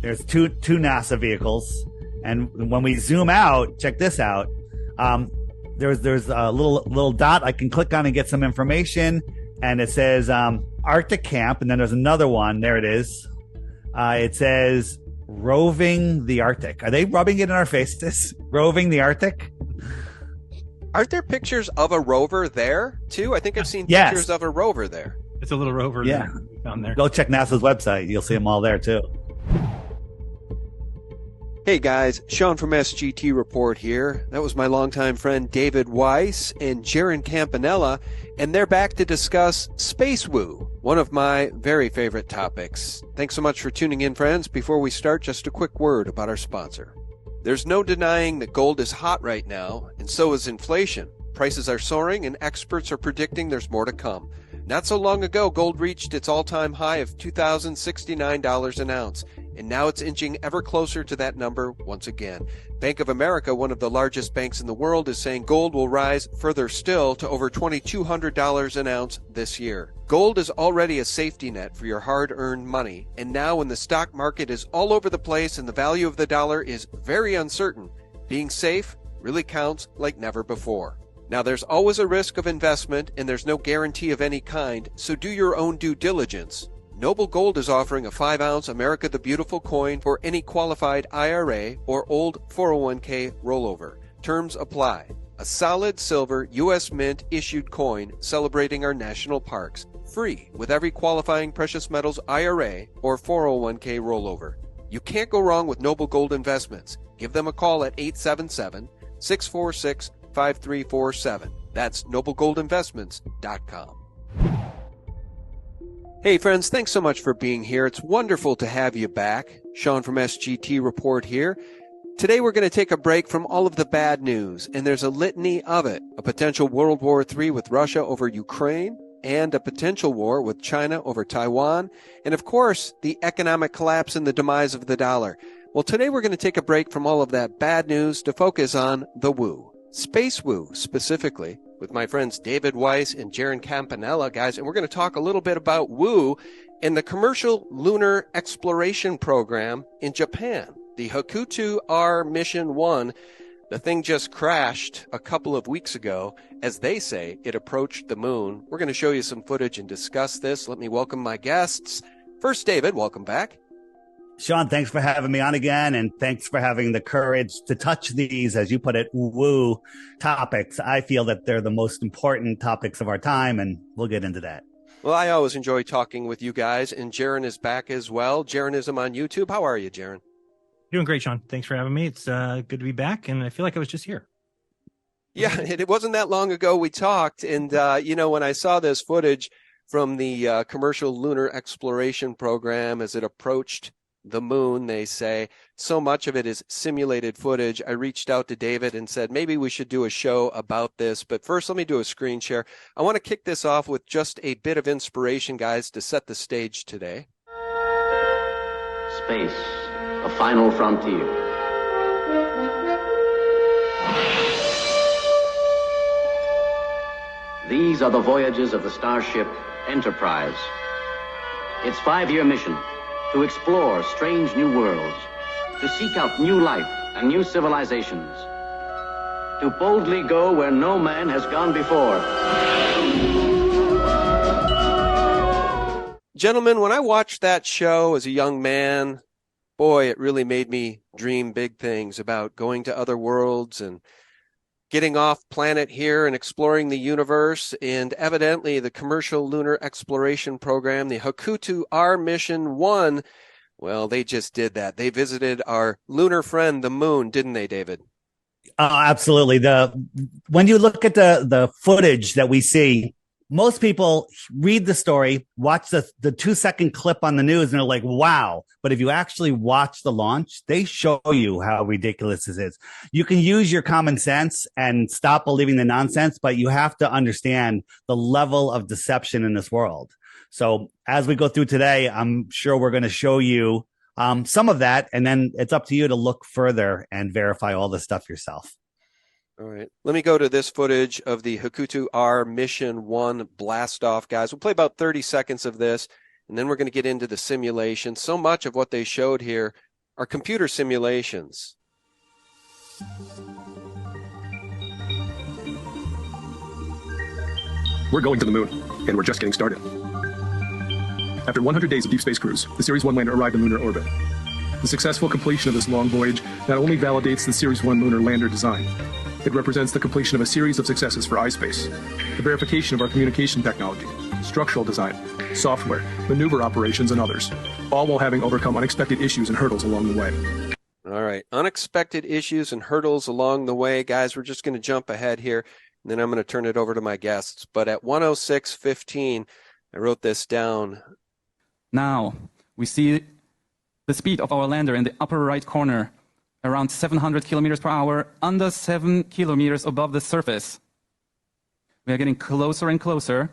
There's two NASA vehicles, and when we zoom out, check this out. There's a little dot I can click on and get some information, and it says Arctic Camp, and then there's another one. There it is. It says roving the Arctic. Are they rubbing it in our faces? Roving the Arctic? Aren't there pictures of a rover there too? I think I've seen pictures of a rover there. It's a little rover. Yeah, down there. Go check NASA's website. You'll see them all there too. Hey guys, Sean from SGT Report here. That was my longtime friend David Weiss and Jaron Campanella, and they're back to discuss space woo, one of my very favorite topics. Thanks so much for tuning in, friends. Before we start, just a quick word about our sponsor. There's no denying that gold is hot right now, and so is inflation. Prices are soaring, and experts are predicting there's more to come. Not so long ago, gold reached its all-time high of $2,069 an ounce, and now it's inching ever closer to that number once again. Bank of America, one of the largest banks in the world, is saying gold will rise further still to over $2,200 an ounce this year. Gold is already a safety net for your hard-earned money, and now when the stock market is all over the place and the value of the dollar is very uncertain, being safe really counts like never before. Now, there's always a risk of investment, and there's no guarantee of any kind, so do your own due diligence. Noble Gold is offering a 5-ounce America the Beautiful coin for any qualified IRA or old 401k rollover. Terms apply. A solid silver U.S. Mint issued coin celebrating our national parks. Free with every qualifying precious metals IRA or 401k rollover. You can't go wrong with Noble Gold Investments. Give them a call at 877-646-5347. That's noblegoldinvestments.com. Hey friends, thanks so much for being here. It's wonderful to have you back. Sean from SGT Report here. Today we're going to take a break from all of the bad news, and there's a litany of it. A potential World War III with Russia over Ukraine, and a potential war with China over Taiwan, and of course, the economic collapse and the demise of the dollar. Well, today we're going to take a break from all of that bad news to focus on the woo. Space woo, specifically, with my friends David Weiss and Jaron Campanella, guys, and we're going to talk a little bit about woo and the commercial lunar exploration program in Japan. The Hakuto R Mission 1, the thing just crashed a couple of weeks ago. As they say, it approached the moon. We're going to show you some footage and discuss this. Let me welcome my guests. First, David, welcome back. Sean, thanks for having me on again, and thanks for having the courage to touch these, as you put it, woo topics. I feel that they're the most important topics of our time, and we'll get into that. Well, I always enjoy talking with you guys, and Jaron is back as well. Jeranism on YouTube. How are you, Jaron? Doing great, Sean. Thanks for having me. It's good to be back, and I feel like I was just here. Yeah, it wasn't that long ago we talked, and, when I saw this footage from the commercial lunar exploration program as it approached the moon, they say, so much of it is simulated footage. I reached out to David and said, maybe we should do a show about this. But first, let me do a screen share. I want to kick this off with just a bit of inspiration, guys, to set the stage today. Space, a final frontier. These are the voyages of the starship Enterprise. Its 5-year mission: to explore strange new worlds, to seek out new life and new civilizations, to boldly go where no man has gone before. Gentlemen, when I watched that show as a young man, boy, it really made me dream big things about going to other worlds and getting off planet here and exploring the universe. And evidently the commercial lunar exploration program, the Hakuto R Mission 1, well, they just did that. They visited our lunar friend, the moon, didn't they, David? Absolutely. When you look at the footage that we see, most people read the story, watch the 2-second clip on the news, and they're like, wow. But if you actually watch the launch, they show you how ridiculous this is. You can use your common sense and stop believing the nonsense, but you have to understand the level of deception in this world. So as we go through today, I'm sure we're going to show you some of that, and then it's up to you to look further and verify all this stuff yourself. All right. Let me go to this footage of the Hakuto R Mission 1 blast off, guys. We'll play about 30 seconds of this, and then we're going to get into the simulation. So much of what they showed here are computer simulations. We're going to the moon, and we're just getting started. After 100 days of deep space cruise, the Series 1 lander arrived in lunar orbit. The successful completion of this long voyage not only validates the Series 1 lunar lander design, it represents the completion of a series of successes for iSpace, the verification of our communication technology, structural design, software, maneuver operations, and others, all while having overcome unexpected issues and hurdles along the way. All right, unexpected issues and hurdles along the way. Guys, we're just going to jump ahead here, and then I'm going to turn it over to my guests. But at 1:06:15, I wrote this down. Now, we see the speed of our lander in the upper right corner, around 700 kilometers per hour, under 7 kilometers above the surface. We are getting closer and closer.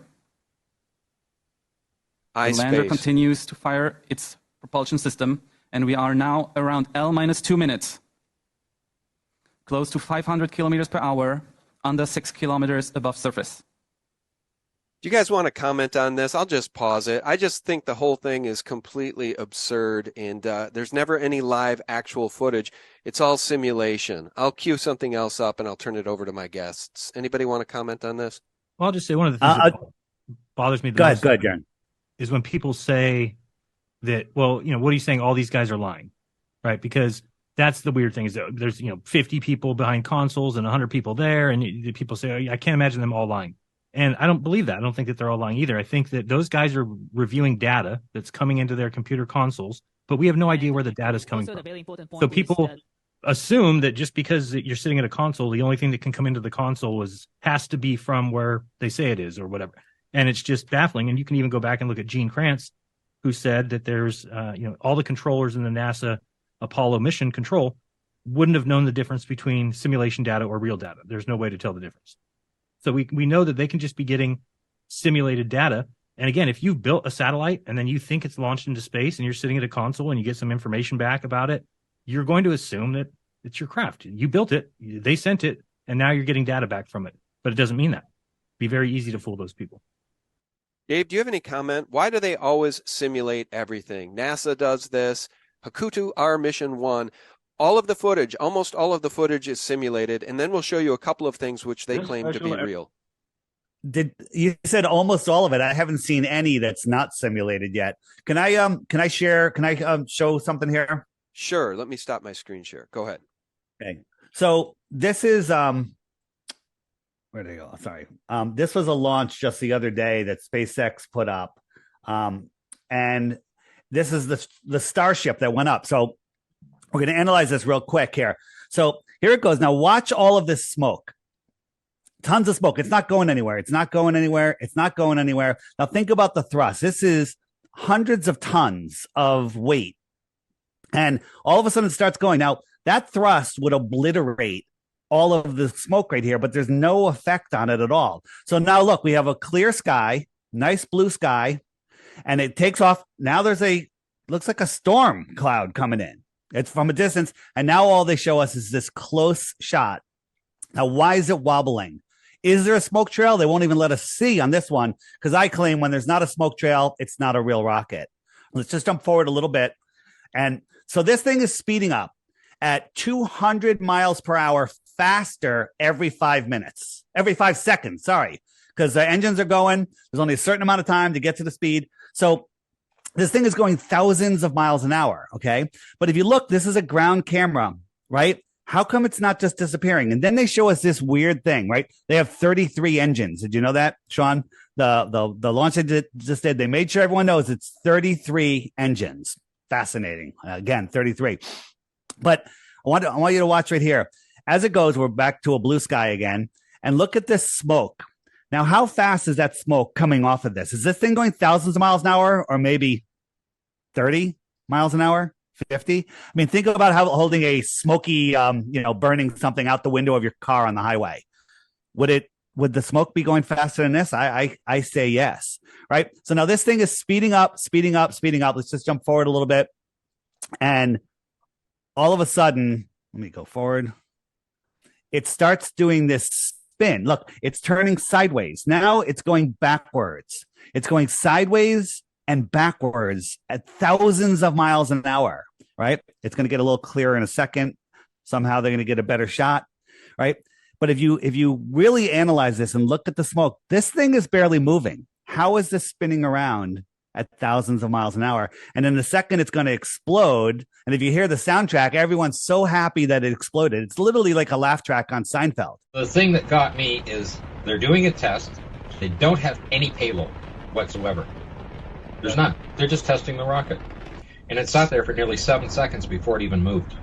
The lander continues to fire its propulsion system, and we are now around L-2 minutes. Close to 500 kilometers per hour, under 6 kilometers above surface. Do you guys want to comment on this? I'll just pause it. I just think the whole thing is completely absurd, and there's never any live actual footage. It's all simulation. I'll cue something else up, and I'll turn it over to my guests. Anybody want to comment on this? Well, I'll just say one of the things that bothers me the most John. is when people say that, well, you know, what are you saying? All these guys are lying, right? Because that's the weird thing is that there's, 50 people behind consoles and 100 people there, and people say, I can't imagine them all lying. And I don't believe that. I don't think that they're all lying either. I think that those guys are reviewing data that's coming into their computer consoles, but we have no idea where the data is coming from. So people assume that just because you're sitting at a console, the only thing that can come into the console has to be from where they say it is or whatever. And it's just baffling. And you can even go back and look at Gene Kranz, who said that there's, all the controllers in the NASA Apollo mission control wouldn't have known the difference between simulation data or real data. There's no way to tell the difference. So we know that they can just be getting simulated data. And again, if you've built a satellite and then you think it's launched into space and you're sitting at a console and you get some information back about it, you're going to assume that it's your craft. You built it, they sent it, and now you're getting data back from it. But it doesn't mean that. It'd be very easy to fool those people. Dave, do you have any comment? Why do they always simulate everything? NASA does this. Hakuto R Mission 1. All of the footage, almost all of the footage is simulated, and then we'll show you a couple of things which they claim to be real. You said almost all of it? I haven't seen any that's not simulated yet. Can I show something here? Sure. Let me stop my screen share. Go ahead. Okay. So this is where did I go? Sorry. This was a launch just the other day that SpaceX put up, and this is the Starship that went up. So we're going to analyze this real quick here. So here it goes. Now watch all of this smoke. Tons of smoke. It's not going anywhere. It's not going anywhere. It's not going anywhere. Now think about the thrust. This is hundreds of tons of weight. And all of a sudden it starts going. Now that thrust would obliterate all of the smoke right here, but there's no effect on it at all. So now look, we have a clear sky, nice blue sky, and it takes off. Now there's looks like a storm cloud coming in. It's from a distance, and now all they show us is this close shot. Now, why is it wobbling? Is there a smoke trail? They won't even let us see on this one, because I claim when there's not a smoke trail, it's not a real rocket. Let's just jump forward a little bit. And so this thing is speeding up at 200 miles per hour faster every 5 minutes, every 5 seconds, sorry, because the engines are going. There's only a certain amount of time to get to the speed. So this thing is going thousands of miles an hour, okay? But if you look, this is a ground camera, right? How come it's not just disappearing? And then they show us this weird thing, right? They have 33 engines. Did you know that, Sean? The launch they just did, they made sure everyone knows it's 33 engines. Fascinating. Again, 33. But I want you to watch right here. As it goes, we're back to a blue sky again. And look at this smoke. Now, how fast is that smoke coming off of this? Is this thing going thousands of miles an hour, or maybe 30 miles an hour, 50? I mean, think about how holding a smoky, burning something out the window of your car on the highway. Would the smoke be going faster than this? I say yes, right? So now this thing is speeding up, speeding up, speeding up. Let's just jump forward a little bit. And all of a sudden, let me go forward. It starts doing this spin. Look, it's turning sideways. Now it's going backwards. It's going sideways and backwards at thousands of miles an hour, right? It's going to get a little clearer in a second. Somehow they're going to get a better shot, right? But if you really analyze this and look at the smoke, this thing is barely moving. How is this spinning around at thousands of miles an hour? And in the second it's going to explode. And if you hear the soundtrack, everyone's so happy that it exploded. It's literally like a laugh track on Seinfeld. The thing that got me is they're doing a test. They don't have any payload whatsoever. There's none. They're just testing the rocket. And it sat there for nearly 7 seconds before it even moved.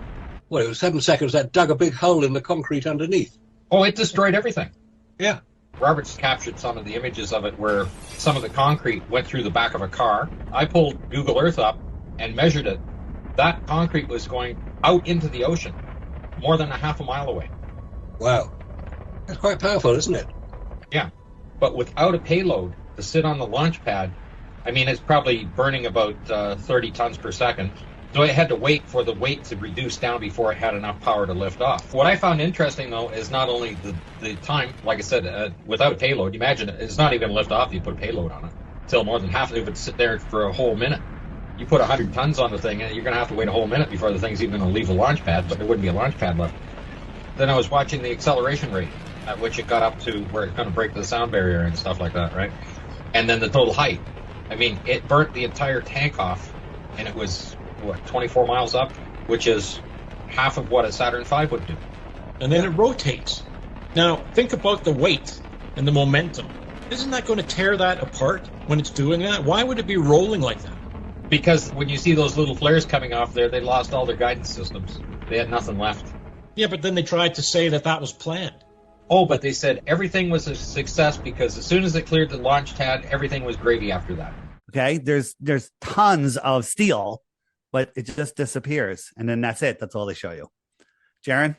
Well, it was 7 seconds that dug a big hole in the concrete underneath. Oh, it destroyed everything. Yeah. Roberts captured some of the images of it where some of the concrete went through the back of a car. I pulled Google Earth up and measured it. That concrete was going out into the ocean, more than a half a mile away. Wow. That's quite powerful, isn't it? Yeah. But without a payload to sit on the launch pad, I mean, it's probably burning about 30 tons per second. So it had to wait for the weight to reduce down before it had enough power to lift off. What I found interesting, though, is not only the time, like I said, without a payload, imagine it's not even lift off if you put a payload on it. Till more than half of it would sit there for a whole minute. You put 100 tons on the thing, and you're going to have to wait a whole minute before the thing's even going to leave the launch pad, but there wouldn't be a launch pad left. Then I was watching the acceleration rate at which it got up to where it's going to break the sound barrier and stuff like that, right? And then the total height. I mean, it burnt the entire tank off, and it was, 24 miles up, which is half of what a Saturn V would do. And then it rotates. Now, think about the weight and the momentum. Isn't that going to tear that apart when it's doing that? Why would it be rolling like that? Because when you see those little flares coming off there, they lost all their guidance systems. They had nothing left. Yeah, but then they tried to say that was planned. Oh, but they said everything was a success because as soon as it cleared the launch pad, everything was gravy after that. Okay, there's tons of steel, but it just disappears, and then that's it. That's all they show you. Jaron?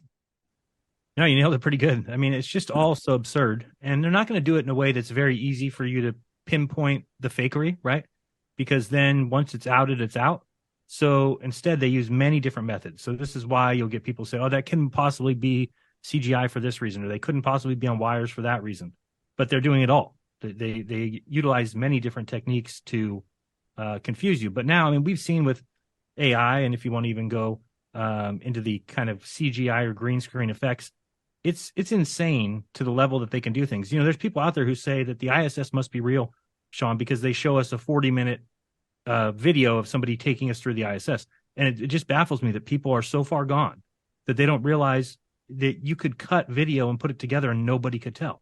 No, you nailed it pretty good. I mean, it's just all so absurd, and they're not going to do it in a way that's very easy for you to pinpoint the fakery, right? Because then once it's outed, it's out. So instead, they use many different methods. So this is why you'll get people say, oh, that couldn't possibly be CGI for this reason, or they couldn't possibly be on wires for that reason. But they're doing it all. They utilize many different techniques to confuse you. But now, I mean, we've seen with AI, and if you want to even go into the kind of CGI or green screen effects, it's insane to the level that they can do things. You know, there's people out there who say that the ISS must be real, Sean, because they show us a 40-minute video of somebody taking us through the ISS. And it just baffles me that people are so far gone that they don't realize that you could cut video and put it together and nobody could tell.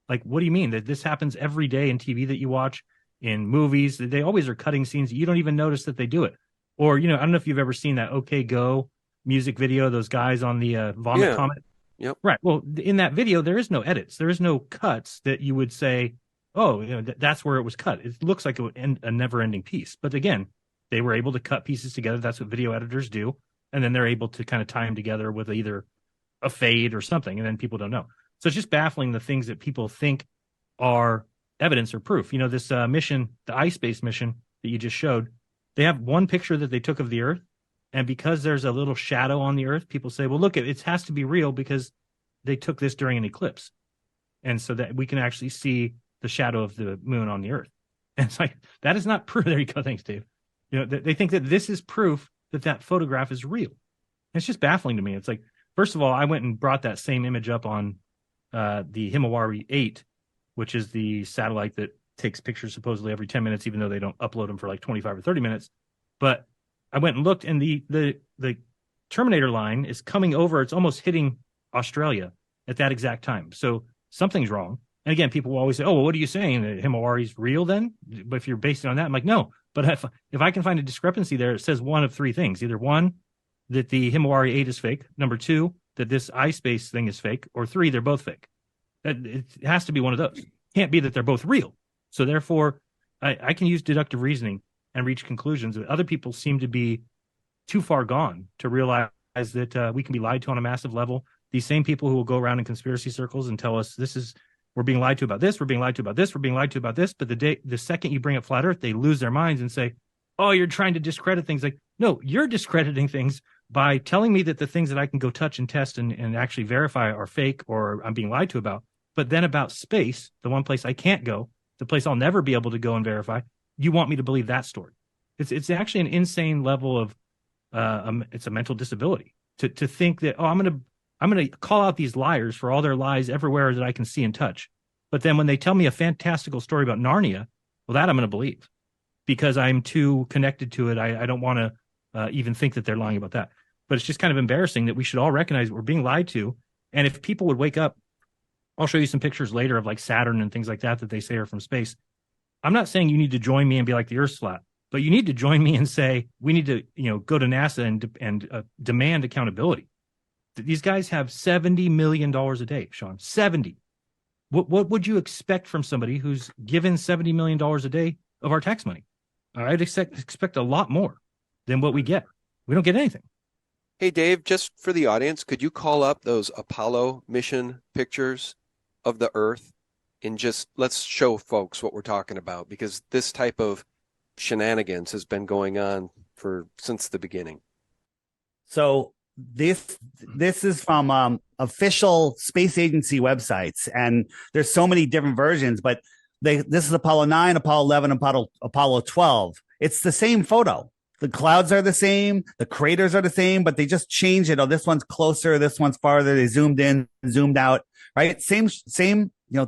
Like, what do you mean? That this happens every day in TV that you watch, in movies? They always are cutting scenes that you don't even notice that they do it. Or, you know, I don't know if you've ever seen that OK Go music video, those guys on the Vomit Comet. Yep. Right. Well, in that video, there is no edits. There is no cuts that you would say, oh, you know, that's where it was cut. It looks like a never-ending piece. But again, they were able to cut pieces together. That's what video editors do. And then they're able to kind of tie them together with either a fade or something. And then people don't know. So it's just baffling the things that people think are evidence or proof. You know, this mission, the iSpace mission that you just showed, they have one picture that they took of the Earth. And because there's a little shadow on the Earth, people say, well, look, it has to be real because they took this during an eclipse. And so that we can actually see the shadow of the moon on the Earth. And it's like, that is not proof. There you go. Thanks, Dave. You know, they think that this is proof that photograph is real. And it's just baffling to me. It's like, first of all, I went and brought that same image up on the Himawari 8, which is the satellite that takes pictures supposedly every 10 minutes, even though they don't upload them for like 25 or 30 minutes. But I went and looked, and the Terminator line is coming over. It's almost hitting Australia at that exact time. So something's wrong. And again, people will always say, oh, well, what are you saying? That Himawari's real then? But if you're basing it on that, I'm like, no. But if I can find a discrepancy there, it says one of three things. Either one, that the Himawari 8 is fake. Number two, that this iSpace thing is fake. Or three, they're both fake. It has to be one of those. Can't be that they're both real. So therefore, I can use deductive reasoning and reach conclusions that other people seem to be too far gone to realize that we can be lied to on a massive level. These same people who will go around in conspiracy circles and tell us we're being lied to about this, we're being lied to about this, we're being lied to about this. But the second you bring up flat Earth, they lose their minds and say, oh, you're trying to discredit things. Like, no, you're discrediting things by telling me that the things that I can go touch and test and actually verify are fake or I'm being lied to about. But then about space, the one place I can't go, the place I'll never be able to go and verify, you want me to believe that story. It's actually an insane level of it's a mental disability to think that, oh, I'm gonna call out these liars for all their lies everywhere that I can see and touch. But then when they tell me a fantastical story about Narnia, well, that I'm going to believe because I'm too connected to it. I don't want to even think that they're lying about that. But it's just kind of embarrassing that we should all recognize we're being lied to. And if people would wake up, I'll show you some pictures later of like Saturn and things like that they say are from space. I'm not saying you need to join me and be like the Earth's flat, but you need to join me and say we need to, go to NASA and demand accountability. These guys have $70 million a day, Sean. 70. What would you expect from somebody who's given $70 million a day of our tax money? I'd expect a lot more than what we get. We don't get anything. Hey, Dave, just for the audience, could you call up those Apollo mission pictures of the Earth and just let's show folks what we're talking about, because this type of shenanigans has been going on since the beginning. So this is from official space agency websites, and there's so many different versions, but this is Apollo 9, Apollo 11, Apollo 12. It's the same photo. The clouds are the same, the craters are the same, but they just change it. Oh, this one's closer, this one's farther. They zoomed in, zoomed out, right? Same,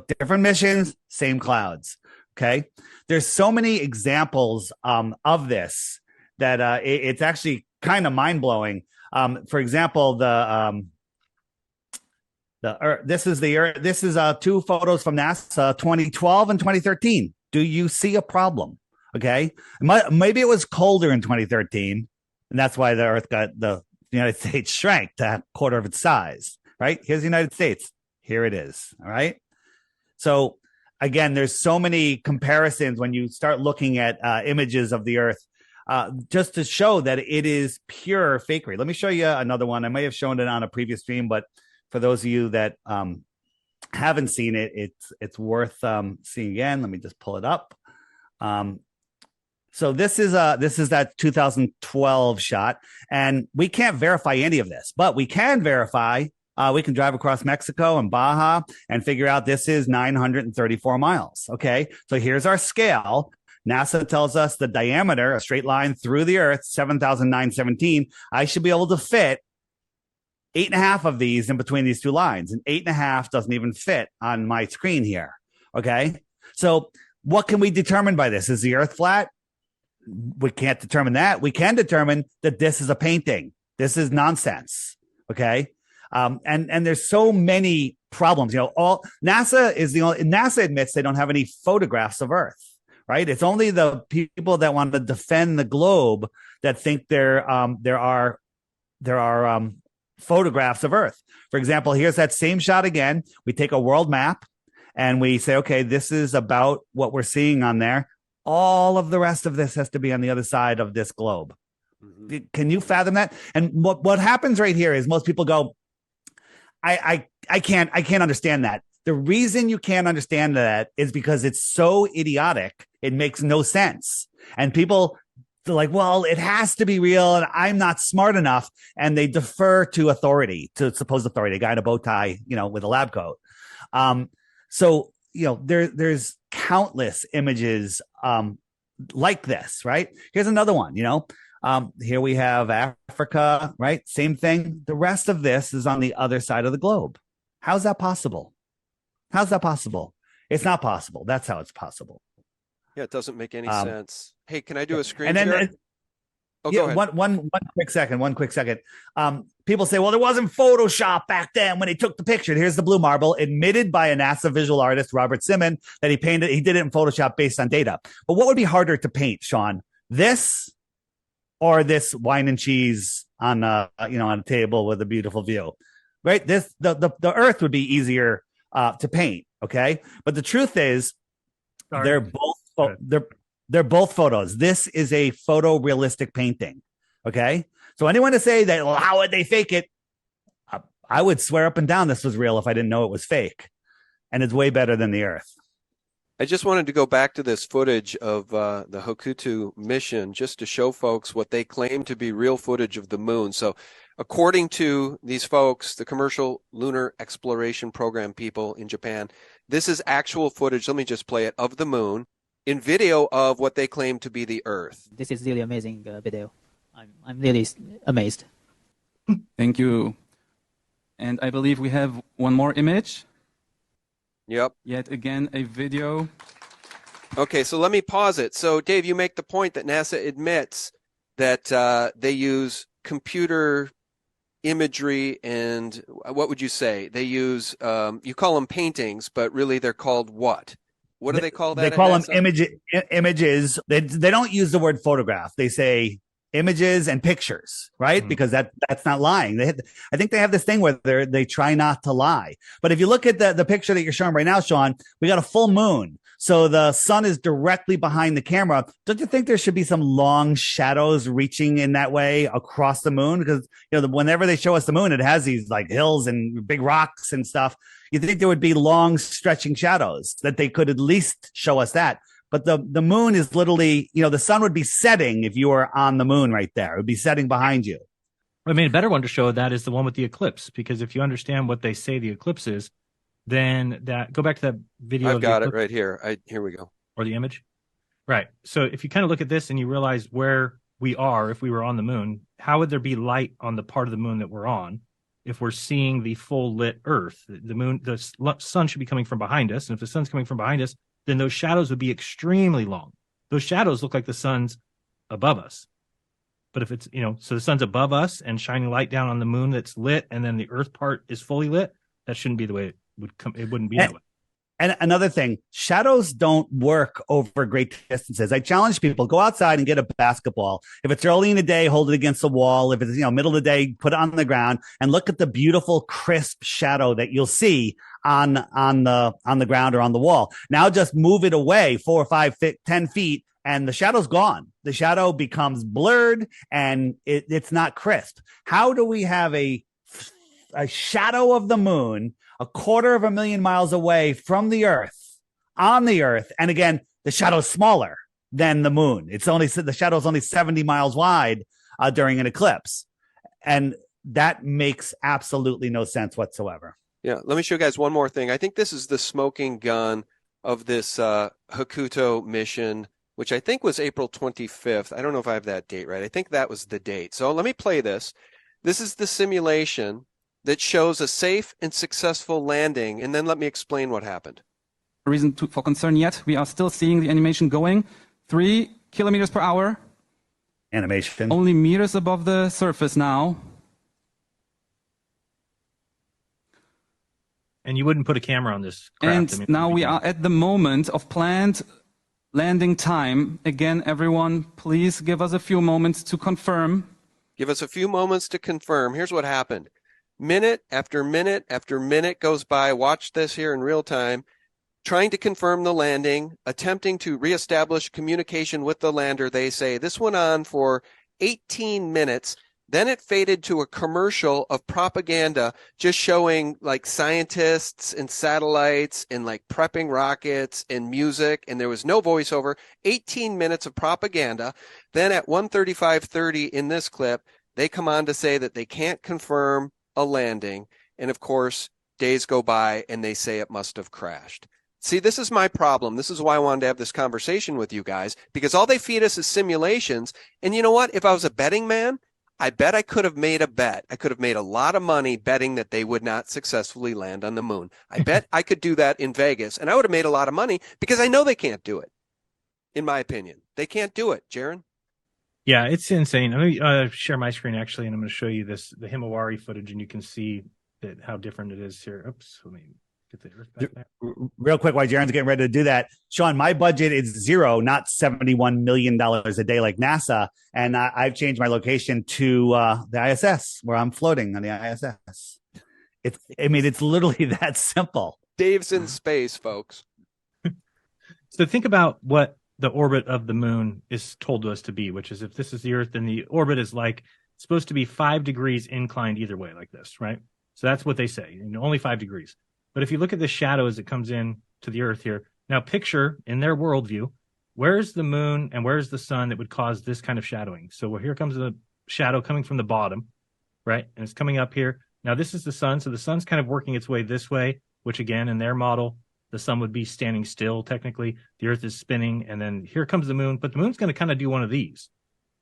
different missions, same clouds. Okay. There's so many examples of this that it's actually kind of mind blowing. For example, this is the Earth. This is two photos from NASA, 2012 and 2013. Do you see a problem? Okay, maybe it was colder in 2013, and that's why the Earth got the United States shrank to a quarter of its size. Right? Here's the United States. Here it is. All right. So again, there's so many comparisons when you start looking at images of the Earth. Just to show that it is pure fakery. Let me show you another one. I may have shown it on a previous stream, but for those of you that haven't seen it, it's worth seeing again. Let me just pull it up. So this is that 2012 shot, and we can't verify any of this, but we can verify. We can drive across Mexico and Baja and figure out this is 934 miles. Okay, so here's our scale. NASA tells us the diameter, a straight line through the Earth, 7,917. I should be able to fit 8.5 of these in between these two lines. And 8.5 doesn't even fit on my screen here. Okay. So what can we determine by this? Is the Earth flat? We can't determine that. We can determine that this is a painting. This is nonsense. Okay. And there's so many problems. NASA admits they don't have any photographs of Earth. Right. It's only the people that want to defend the globe that think there are photographs of Earth. For example, here's that same shot again. We take a world map and we say, OK, this is about what we're seeing on there. All of the rest of this has to be on the other side of this globe. Mm-hmm. Can you fathom that? And what happens right here is most people go, I can't understand that. The reason you can't understand that is because it's so idiotic. It makes no sense. And people are like, well, it has to be real. And I'm not smart enough. And they defer to authority, to supposed authority, a guy in a bow tie, with a lab coat. There's countless images like this, right? Here's another one, here we have Africa, right? Same thing. The rest of this is on the other side of the globe. How's that possible? How's that possible? It's not possible. That's how it's possible. Yeah, it doesn't make any sense. Hey, can I do a screen share? Go ahead. One quick second. People say, well, there wasn't Photoshop back then when he took the picture. Here's the blue marble, admitted by a NASA visual artist, Robert Simon, that he did it in Photoshop based on data. But what would be harder to paint, Sean? This or this wine and cheese on a table with a beautiful view, right? The Earth would be easier to paint. Okay. But the truth is they're both photos. This is a photorealistic painting. Okay. So anyone to say that, well, how would they fake it? I would swear up and down this was real if I didn't know it was fake. And it's way better than the Earth. I just wanted to go back to this footage of the Hokuto mission just to show folks what they claim to be real footage of the moon. So according to these folks, the commercial lunar exploration program people in Japan, this is actual footage. Let me just play it of the moon. in video of what they claim to be the Earth. This is really amazing video. I'm really amazed. Thank you. And I believe we have one more image. Yep. Yet again, a video. Okay, so let me pause it. So, Dave, you make the point that NASA admits that they use computer imagery and what would you say? They use, you call them paintings, but really they're called what? What do they call that? They call them images. They don't use the word photograph. They say images and pictures, right? Mm-hmm. Because that's not lying. I think they have this thing where they try not to lie. But if you look at the picture that you're showing right now, Sean, we got a full moon. So the sun is directly behind the camera. Don't you think there should be some long shadows reaching in that way across the moon? Because, whenever they show us the moon, it has these like hills and big rocks and stuff. You think there would be long stretching shadows that they could at least show us that. But the moon is literally, the sun would be setting if you were on the moon right there. It would be setting behind you. I mean, a better one to show that is the one with the eclipse, because if you understand what they say the eclipse is, then go back to that video. I've got it right here. Here we go. Or the image. Right. So if you kind of look at this and you realize where we are, if we were on the moon, how would there be light on the part of the moon that we're on if we're seeing the full lit Earth? The sun should be coming from behind us. And if the sun's coming from behind us, then those shadows would be extremely long. Those shadows look like the sun's above us. But if it's, so the sun's above us and shining light down on the moon that's lit, and then the Earth part is fully lit, that shouldn't be the way it wouldn't be that way. And another thing, shadows don't work over great distances. I challenge people, go outside and get a basketball. If it's early in the day, hold it against the wall. If it's, middle of the day, put it on the ground and look at the beautiful crisp shadow that you'll see on the ground or on the wall. Now just move it away 4 or 5 feet, 10 feet, and the shadow's gone. The shadow becomes blurred and it's not crisp. How do we have a shadow of the moon 250,000 miles away from the Earth, on the Earth? And again, the shadow's smaller than the moon. The shadow's only 70 miles wide during an eclipse. And that makes absolutely no sense whatsoever. Yeah, let me show you guys one more thing. I think this is the smoking gun of this Hakuto mission, which I think was April 25th. I don't know if I have that date right. I think that was the date. So let me play this. This is the simulation that shows a safe and successful landing, and then let me explain what happened. Reason for concern yet. We are still seeing the animation going 3 kilometers per hour. Animation. Only meters above the surface now. And you wouldn't put a camera on this craft. And now we are at the moment of planned landing time. Again, everyone, please give us a few moments to confirm. Give us a few moments to confirm. Here's what happened. Minute after minute after minute goes by. Watch this here in real time. Trying to confirm the landing, attempting to reestablish communication with the lander, they say. This went on for 18 minutes. Then it faded to a commercial of propaganda just showing like scientists and satellites and like prepping rockets and music, and there was no voiceover. 18 minutes of propaganda. Then at 1:35:30 in this clip, they come on to say that they can't confirm a landing. And of course, days go by and they say it must have crashed. See, this is my problem. This is why I wanted to have this conversation with you guys, because all they feed us is simulations. And you know what? If I was a betting man, I bet I could have made a bet. I could have made a lot of money betting that they would not successfully land on the moon. I bet I could do that in Vegas, and I would have made a lot of money because I know they can't do it. In my opinion, they can't do it. Jaron? Yeah, it's insane. Let me share my screen actually, and I'm going to show you the Himawari footage, and you can see how different it is here. Oops, let me get the Earth back there. Real quick, while Jaron's getting ready to do that, Sean, my budget is 0, not $71 million a day like NASA, and I've changed my location to the ISS, where I'm floating on the ISS. It's literally that simple. Dave's in space, folks. So think about what the orbit of the moon is told to us to be, which is if this is the Earth, then the orbit is supposed to be 5 degrees inclined either way, like this, right? So that's what they say, only 5 degrees. But if you look at the shadow as it comes in to the Earth here, now picture in their worldview, where's the moon and where's the sun that would cause this kind of shadowing? So here comes the shadow coming from the bottom, right? And it's coming up here. Now this is the sun. So the sun's kind of working its way this way, which again, in their model, the sun would be standing still. Technically, the Earth is spinning, and then here comes the moon. But the moon's going to kind of do one of these,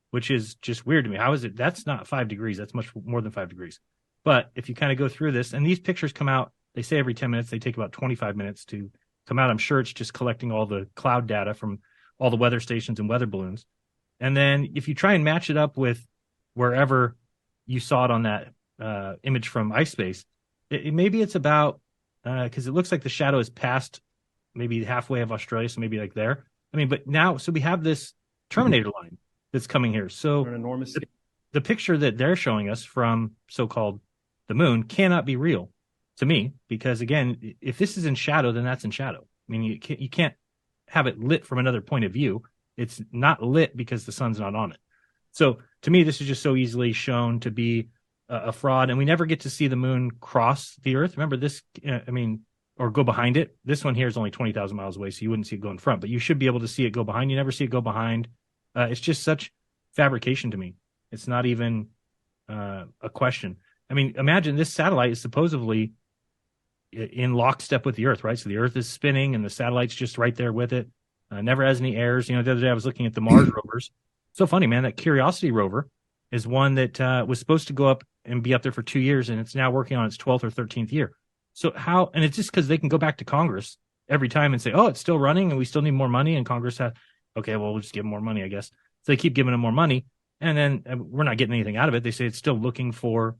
which is just weird to me. How is it? That's not 5 degrees. That's much more than 5 degrees. But if you kind of go through this, and these pictures come out, they say every 10 minutes. They take about 25 minutes to come out. I'm sure it's just collecting all the cloud data from all the weather stations and weather balloons. And then if you try and match it up with wherever you saw it on that image from iSpace, maybe it's about, because it looks like the shadow is past maybe halfway of Australia, so maybe like there. I mean, but now, so we have this Terminator line that's coming here. So an enormous the picture that they're showing us from so-called the moon cannot be real to me, because again, if this is in shadow, then that's in shadow. I mean, you can't have it lit from another point of view. It's not lit because the sun's not on it. So to me, this is just so easily shown to be a fraud, and we never get to see the moon cross the Earth. Remember this, or go behind it. This one here is only 20,000 miles away, so you wouldn't see it go in front, but you should be able to see it go behind. You never see it go behind. It's just such fabrication to me. It's not even a question. I mean, imagine this satellite is supposedly in lockstep with the Earth, right? So the Earth is spinning and the satellite's just right there with it. Never has any errors. The other day I was looking at the Mars rovers. So funny, man. That Curiosity rover is one that was supposed to go up and be up there for 2 years, and it's now working on its 12th or 13th year. So how? And it's just because they can go back to Congress every time and say, "Oh, it's still running, and we still need more money." And Congress has, okay, well, we'll just give them more money, I guess. So they keep giving them more money, and then we're not getting anything out of it. They say it's still looking for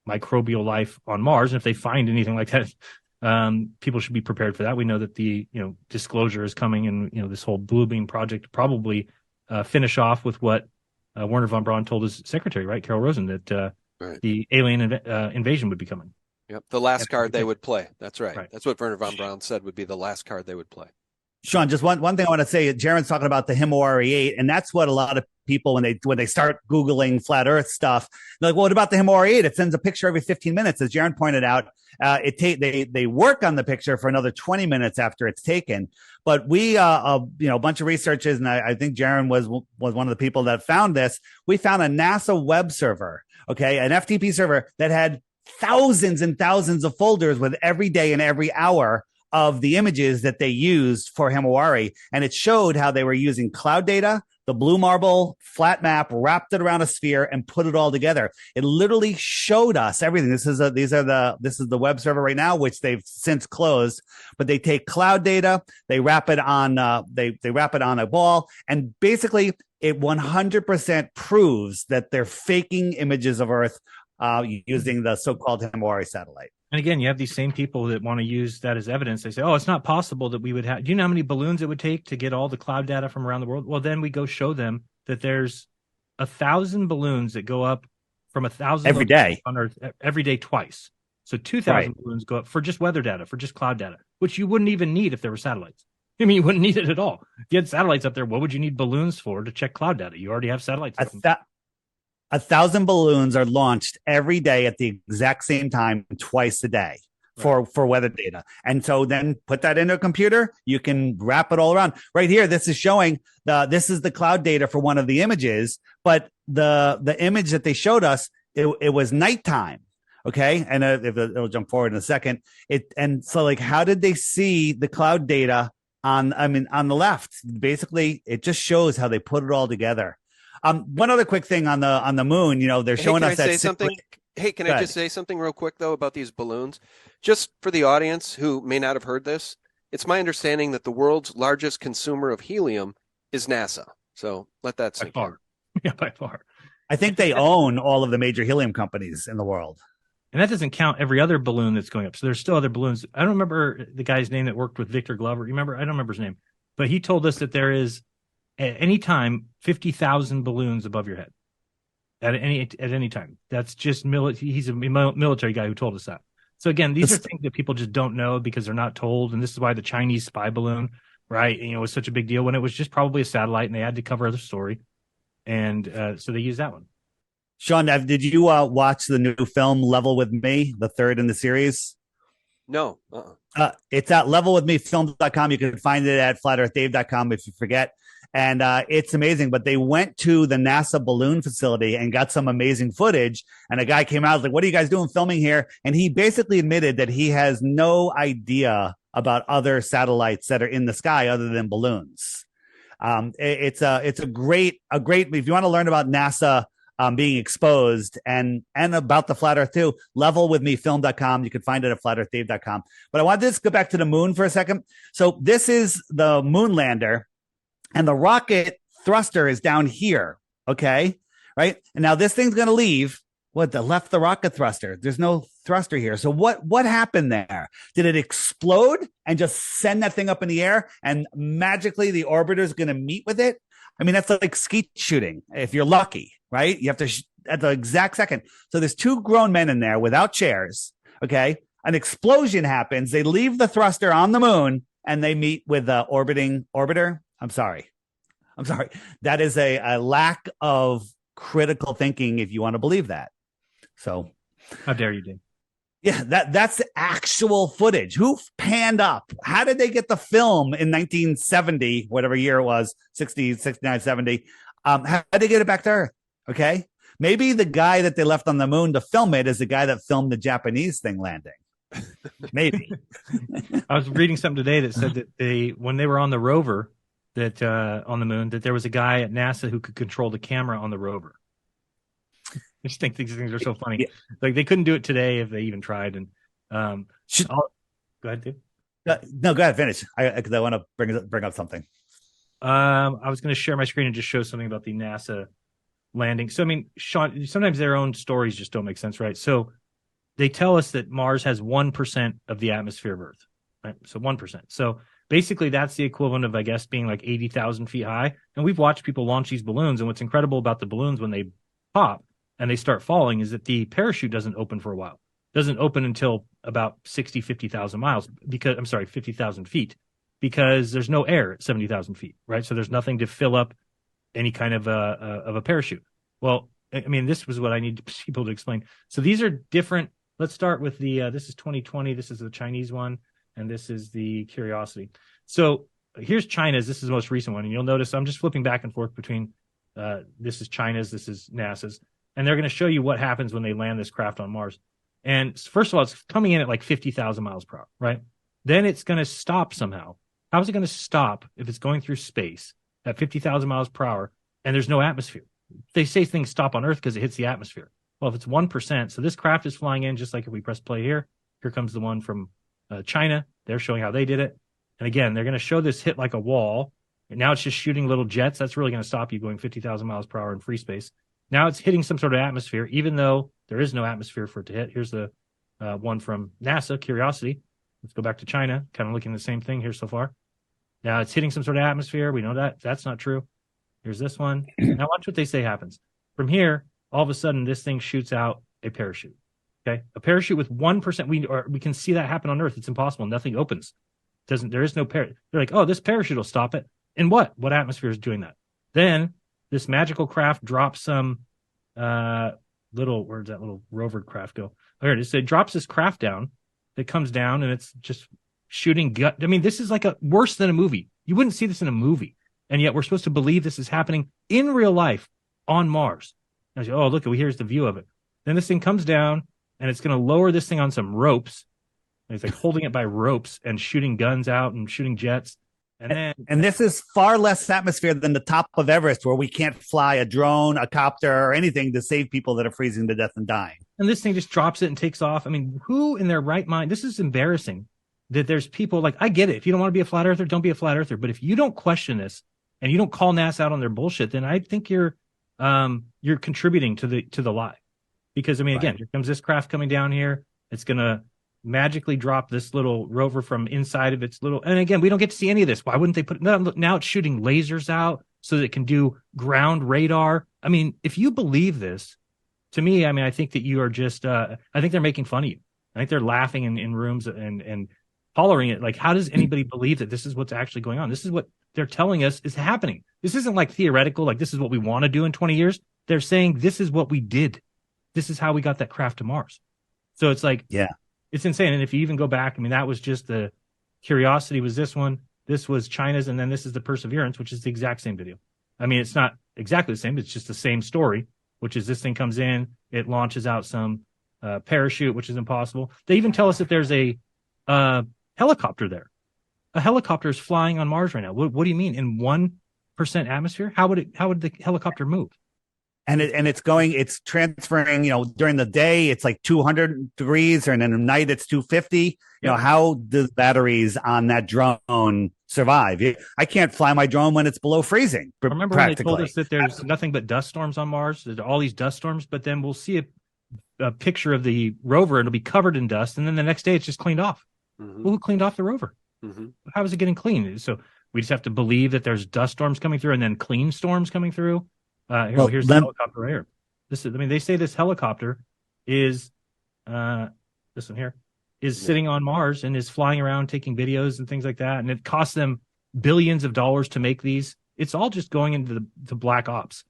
microbial life on Mars, and if they find anything like that, people should be prepared for that. We know that the disclosure is coming, and this whole Blue Beam project probably finish off with what Werner von Braun told his secretary, right, Carol Rosen, that Right. the alien invasion would be coming. Yep, the last card they would play. That's right. Right. That's what Werner von Braun said would be the last card they would play. Sean, just one thing I want to say. Jaron's talking about the Himawari 8, and that's what a lot of people, when they start Googling flat Earth stuff, they're like, well, what about the Himawari 8? It sends a picture every 15 minutes. As Jaron pointed out, they work on the picture for another 20 minutes after it's taken. But we, a bunch of researchers, and I think Jaron was one of the people that found this. We found a NASA web server, okay, an FTP server that had thousands and thousands of folders with every day and every hour of the images that they used for Himawari. And it showed how they were using cloud data, the blue marble flat map, wrapped it around a sphere and put it all together. It literally showed us everything. This is the web server right now, which they've since closed, but they take cloud data, they wrap it on, they wrap it on a ball, and basically it 100% proves that they're faking images of Earth using the so-called Himawari satellite. And again, you have these same people that want to use that as evidence. They say, oh, it's not possible that we would have. Do you know how many balloons it would take to get all the cloud data from around the world? Well, then we go show them that there's 1,000 balloons that go up from 1,000 every day on Earth every day twice. So 2,000 balloons go up for just weather data, for just cloud data, which you wouldn't even need if there were satellites. I mean, you wouldn't need it at all. If you had satellites up there, what would you need balloons for to check cloud data? You already have satellites. 1,000 balloons are launched every day at the exact same time, twice a day for weather data. And so then put that into a computer, you can wrap it all around. Right here, this is showing this is the cloud data for one of the images, but the image that they showed us, it was nighttime. Okay. And it'll jump forward in a second. And so like, how did they see the cloud data on the left? Basically, it just shows how they put it all together. One other quick thing on the moon, they're showing us that. Hey, can I just say something real quick though about these balloons? Just for the audience who may not have heard this, it's my understanding that the world's largest consumer of helium is NASA. So let that sink in. Yeah, by far. I think they own all of the major helium companies in the world. And that doesn't count every other balloon that's going up. So there's still other balloons. I don't remember the guy's name that worked with Victor Glover. You remember? I don't remember his name. But he told us that there is at any time 50,000 balloons above your head. At any time. That's just he's a military guy who told us that. So again, these are things that people just don't know because they're not told. And this is why the Chinese spy balloon, right, was such a big deal when it was just probably a satellite and they had to cover the story. And so they used that one. Sean, did you watch the new film Level With Me, the third in the series? No. It's at levelwithmefilm.com. You can find it at flatearthdave.com if you forget. And it's amazing. But they went to the NASA balloon facility and got some amazing footage. And a guy came out, was like, what are you guys doing filming here? And he basically admitted that he has no idea about other satellites that are in the sky other than balloons. It's a great, if you want to learn about NASA being exposed and about the flat earth too, levelwithmefilm.com. You can find it at flatearththave.com. But I wanted to just go back to the moon for a second. So this is the moon lander and the rocket thruster is down here. Okay. Right. And now this thing's going to leave. Left the rocket thruster. There's no thruster here. So what happened there? Did it explode and just send that thing up in the air and magically the orbiter is going to meet with it? I mean, that's like skeet shooting if you're lucky, right? You have to at the exact second. So there's two grown men in there without chairs. Okay. An explosion happens. They leave the thruster on the moon and they meet with the orbiting orbiter. I'm sorry. That is a lack of critical thinking if you want to believe that. So how dare you, Dave? Yeah, that's actual footage. Who panned up? How did they get the film in 1970, whatever year it was, 60, 69, 70? How did they get it back to Earth? Okay. Maybe the guy that they left on the moon to film it is the guy that filmed the Japanese thing landing. Maybe. I was reading something today that said that when they were on the rover that on the moon, that there was a guy at NASA who could control the camera on the rover. I just think these things are so funny. Yeah. Like they couldn't do it today if they even tried. And go ahead, dude. No, go ahead, finish. Because I want to bring up something. I was going to share my screen and just show something about the NASA landing. So I mean, Sean, sometimes their own stories just don't make sense, right? So they tell us that Mars has 1% of the atmosphere of Earth, right? So 1%. So basically, that's the equivalent of, I guess, being like 80,000 feet high. And we've watched people launch these balloons, and what's incredible about the balloons when they pop and they start falling is that the parachute doesn't open for a while. It doesn't open until about 50,000 miles because 50,000 feet, because there's no air at 70,000 feet, right? So there's nothing to fill up any kind of a parachute. Well, I mean, this was what I need people to explain. So these are different. Let's start with this is 2020. This is the Chinese one, and this is the Curiosity. So here's China's. This is the most recent one, and you'll notice I'm just flipping back and forth between this is China's, this is NASA's. And they're going to show you what happens when they land this craft on Mars. And first of all, it's coming in at like 50,000 miles per hour, right? Then it's going to stop somehow. How is it going to stop if it's going through space at 50,000 miles per hour and there's no atmosphere? They say things stop on Earth because it hits the atmosphere. Well, if it's 1%, so this craft is flying in just like if we press play here. Here comes the one from China. They're showing how they did it. And again, they're going to show this hit like a wall. And now it's just shooting little jets. That's really going to stop you going 50,000 miles per hour in free space. Now it's hitting some sort of atmosphere, even though there is no atmosphere for it to hit. Here's the one from NASA, Curiosity. Let's go back to China, kind of looking at the same thing here so far. Now it's hitting some sort of atmosphere. We know that. That's not true. Here's this one. Now watch what they say happens. From here, all of a sudden, this thing shoots out a parachute. Okay, a parachute with 1%. We can see that happen on Earth. It's impossible. Nothing opens. There is no parachute. They're like, oh, this parachute will stop it. And what atmosphere is doing that? Then this magical craft drops some where'd that little rover craft go? Here it is. So it drops this craft down. It comes down and it's just shooting gut. I mean, this is like worse than a movie. You wouldn't see this in a movie. And yet we're supposed to believe this is happening in real life on Mars. And I say, oh, look, here's the view of it. Then this thing comes down and it's going to lower this thing on some ropes. And it's like holding it by ropes and shooting guns out and shooting jets. And this is far less atmosphere than the top of Everest, where we can't fly a drone, a copter, or anything to save people that are freezing to death and dying. And this thing just drops it and takes off. I mean, who in their right mind? This is embarrassing that there's people like, I get it. If you don't want to be a flat earther, don't be a flat earther. But if you don't question this and you don't call NASA out on their bullshit, then I think you're contributing to the lie. Because I mean, again, here comes this craft coming down here. It's gonna magically drop this little rover from inside of its little, and again, we don't get to see any of this. Why wouldn't they put it? Now it's shooting lasers out so that it can do ground radar. I mean, if you believe this, to me, I mean, I think that you are just, I think they're making fun of you. I think they're laughing in rooms and hollering it. Like, how does anybody believe that this is what's actually going on? This is what they're telling us is happening. This isn't like theoretical, like this is what we want to do in 20 years. They're saying this is what we did. This is how we got that craft to Mars. So it's like, yeah. It's insane. And if you even go back, I mean, that was just the Curiosity was this one. This was China's. And then this is the Perseverance, which is the exact same video. I mean, it's not exactly the same. It's just the same story, which is this thing comes in, it launches out some parachute, which is impossible. They even tell us that there's a helicopter there. A helicopter is flying on Mars right now. What do you mean? In 1% atmosphere? How would the helicopter move? And it's transferring, during the day, it's like 200 degrees, and then at night it's 250. How do batteries on that drone survive? I can't fly my drone when it's below freezing. Remember when they told us that there's nothing but dust storms on Mars? There's all these dust storms, but then we'll see a picture of the rover and it'll be covered in dust. And then the next day it's just cleaned off. Mm-hmm. Well, who cleaned off the rover? Mm-hmm. How is it getting clean? So we just have to believe that there's dust storms coming through and then clean storms coming through. Here's the helicopter right here. They say this helicopter is this one here is sitting on Mars and is flying around taking videos and things like that. And it costs them billions of dollars to make these. It's all just going into the black ops.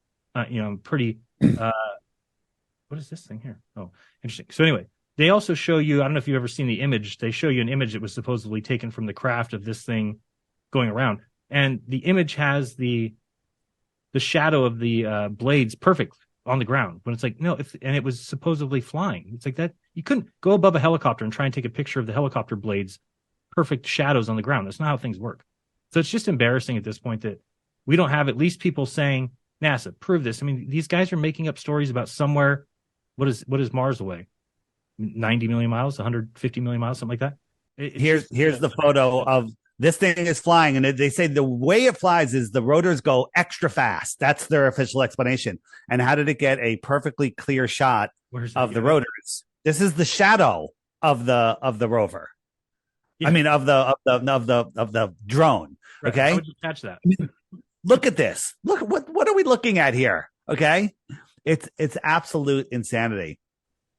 Pretty. What is this thing here? Oh, interesting. So anyway, they also show you. I don't know if you've ever seen the image. They show you an image that was supposedly taken from the craft of this thing going around, and the image has the shadow of the blades perfect on the ground when it's like, no, and it was supposedly flying. It's like that. You couldn't go above a helicopter and try and take a picture of the helicopter blades, perfect shadows on the ground. That's not how things work. So it's just embarrassing at this point that we don't have at least people saying, NASA, prove this. I mean, these guys are making up stories about somewhere. What is Mars away? 90 million miles, 150 million miles, something like that. Here's the photo of this thing is flying, and they say the way it flies is the rotors go extra fast. That's their official explanation. And how did it get a perfectly clear shot of the rotors? This is the shadow of the rover. Yeah. I mean, of the drone. Right. Okay, How would you catch that? Look at this. Look what are we looking at here? Okay, it's absolute insanity.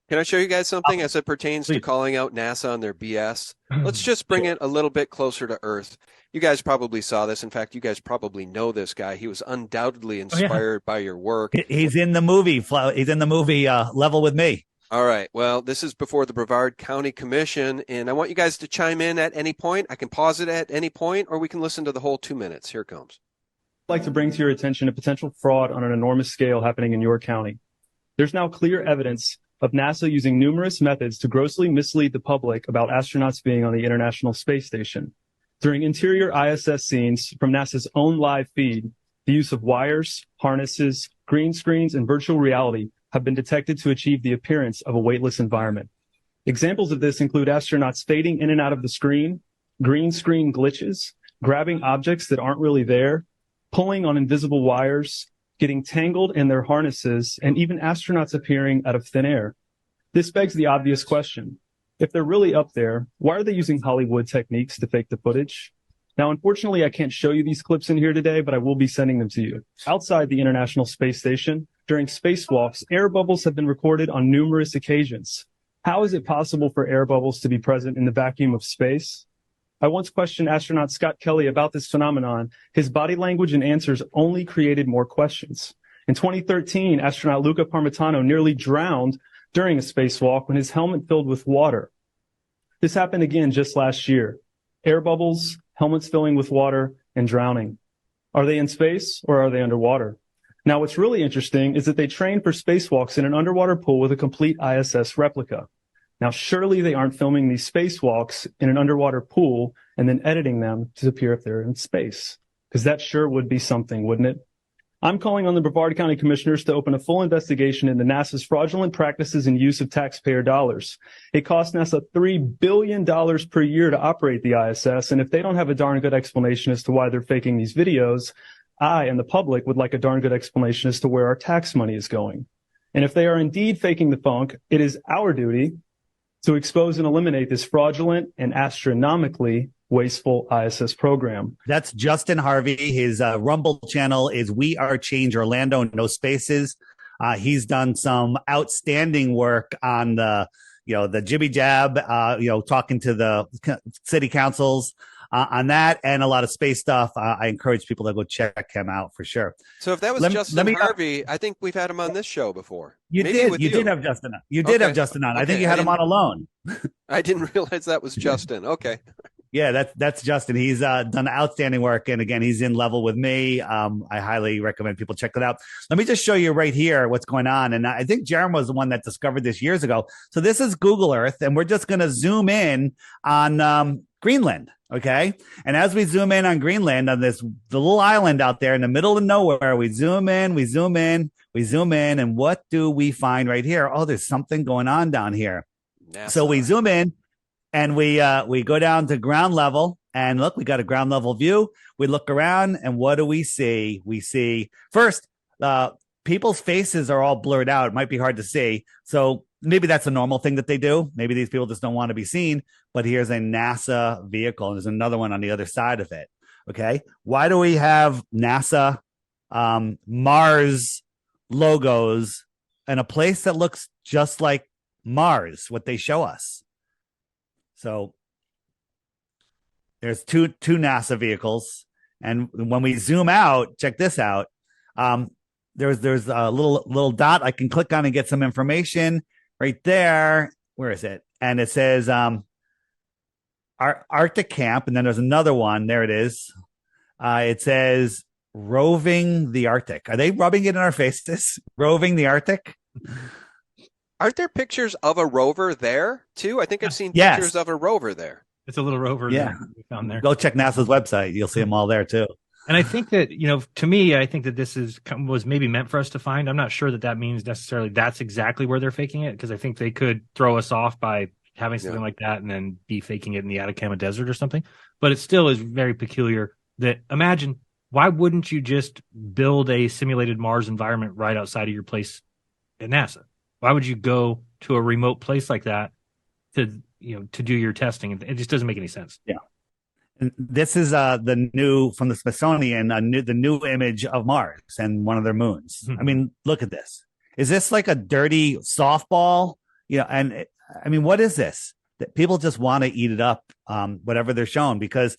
Can I show you guys something as it pertains to calling out NASA on their BS? Let's just bring it a little bit closer to Earth. You guys probably saw this. In fact, you guys probably know this guy. He was undoubtedly inspired by your work. He's in the movie. He's in the movie Level with Me. All right. Well, this is before the Brevard County Commission, and I want you guys to chime in at any point. I can pause it at any point, or we can listen to the whole 2 minutes. Here it comes. I'd like to bring to your attention a potential fraud on an enormous scale happening in your county. There's now clear evidence of NASA using numerous methods to grossly mislead the public about astronauts being on the International Space Station. During interior ISS scenes from NASA's own live feed, the use of wires, harnesses, green screens, and virtual reality have been detected to achieve the appearance of a weightless environment. Examples of this include astronauts fading in and out of the screen, green screen glitches, grabbing objects that aren't really there, pulling on invisible wires, getting tangled in their harnesses, and even astronauts appearing out of thin air. This begs the obvious question. If they're really up there, why are they using Hollywood techniques to fake the footage? Now, unfortunately, I can't show you these clips in here today, but I will be sending them to you. Outside the International Space Station, during spacewalks, air bubbles have been recorded on numerous occasions. How is it possible for air bubbles to be present in the vacuum of space? I once questioned astronaut Scott Kelly about this phenomenon. His body language and answers only created more questions. In 2013, astronaut Luca Parmitano nearly drowned during a spacewalk when his helmet filled with water. This happened again just last year. Air bubbles, helmets filling with water, and drowning. Are they in space or are they underwater? Now, what's really interesting is that they trained for spacewalks in an underwater pool with a complete ISS replica. Now, surely they aren't filming these spacewalks in an underwater pool and then editing them to appear if they're in space, because that sure would be something, wouldn't it? I'm calling on the Brevard County Commissioners to open a full investigation into NASA's fraudulent practices and use of taxpayer dollars. It costs NASA $3 billion per year to operate the ISS, and if they don't have a darn good explanation as to why they're faking these videos, I and the public would like a darn good explanation as to where our tax money is going. And if they are indeed faking the funk, it is our duty to expose and eliminate this fraudulent and astronomically wasteful ISS program. That's Justin Harvey. His Rumble channel is We Are Change Orlando, no spaces. He's done some outstanding work on the jibby jab, talking to the city councils on that, and a lot of space stuff. I encourage people to go check him out for sure. So if that was Justin Harvey, I think we've had him on this show before. You did have Justin on. You did have Justin on. I think you had him on alone. I didn't realize that was Justin. Okay. Yeah, that's Justin. He's done outstanding work. And again, he's in level with me. I highly recommend people check it out. Let me just show you right here what's going on. And I think Jeremy was the one that discovered this years ago. So this is Google Earth, and we're just going to zoom in on Greenland. Okay. And as we zoom in on Greenland, on the little island out there in the middle of nowhere, we zoom in, we zoom in, we zoom in. And what do we find right here? Oh, there's something going on down here. NASA. So we zoom in and we go down to ground level, and look, we got a ground level view. We look around, and what do we see? We see first, people's faces are all blurred out. It might be hard to see. So maybe that's a normal thing that they do. Maybe these people just don't want to be seen. But here's a NASA vehicle, and there's another one on the other side of it. Okay. Why do we have NASA, Mars logos in a place that looks just like Mars, what they show us? So there's two NASA vehicles. And when we zoom out, check this out. There's a little dot I can click on and get some information right there. Where is it? And it says Arctic Camp, and then there's another one. There it is. It says roving the Arctic. Are they rubbing it in our faces? Roving the Arctic? Aren't there pictures of a rover there too? I think I've seen pictures of a rover there. It's a little rover. Yeah, we found there. Go check NASA's website. You'll see them all there too. And I think that, to me, I think that this was maybe meant for us to find. I'm not sure that means necessarily that's exactly where they're faking it, because I think they could throw us off by having something like that and then be faking it in the Atacama Desert or something. But it still is very peculiar that, imagine, why wouldn't you just build a simulated Mars environment right outside of your place at NASA? Why would you go to a remote place like that to do your testing? It just doesn't make any sense. Yeah. And this is the new from the Smithsonian, the new image of Mars and one of their moons. Mm-hmm. I mean, look at this. Is this like a dirty softball? What is this? That people just want to eat it up, whatever they're shown, because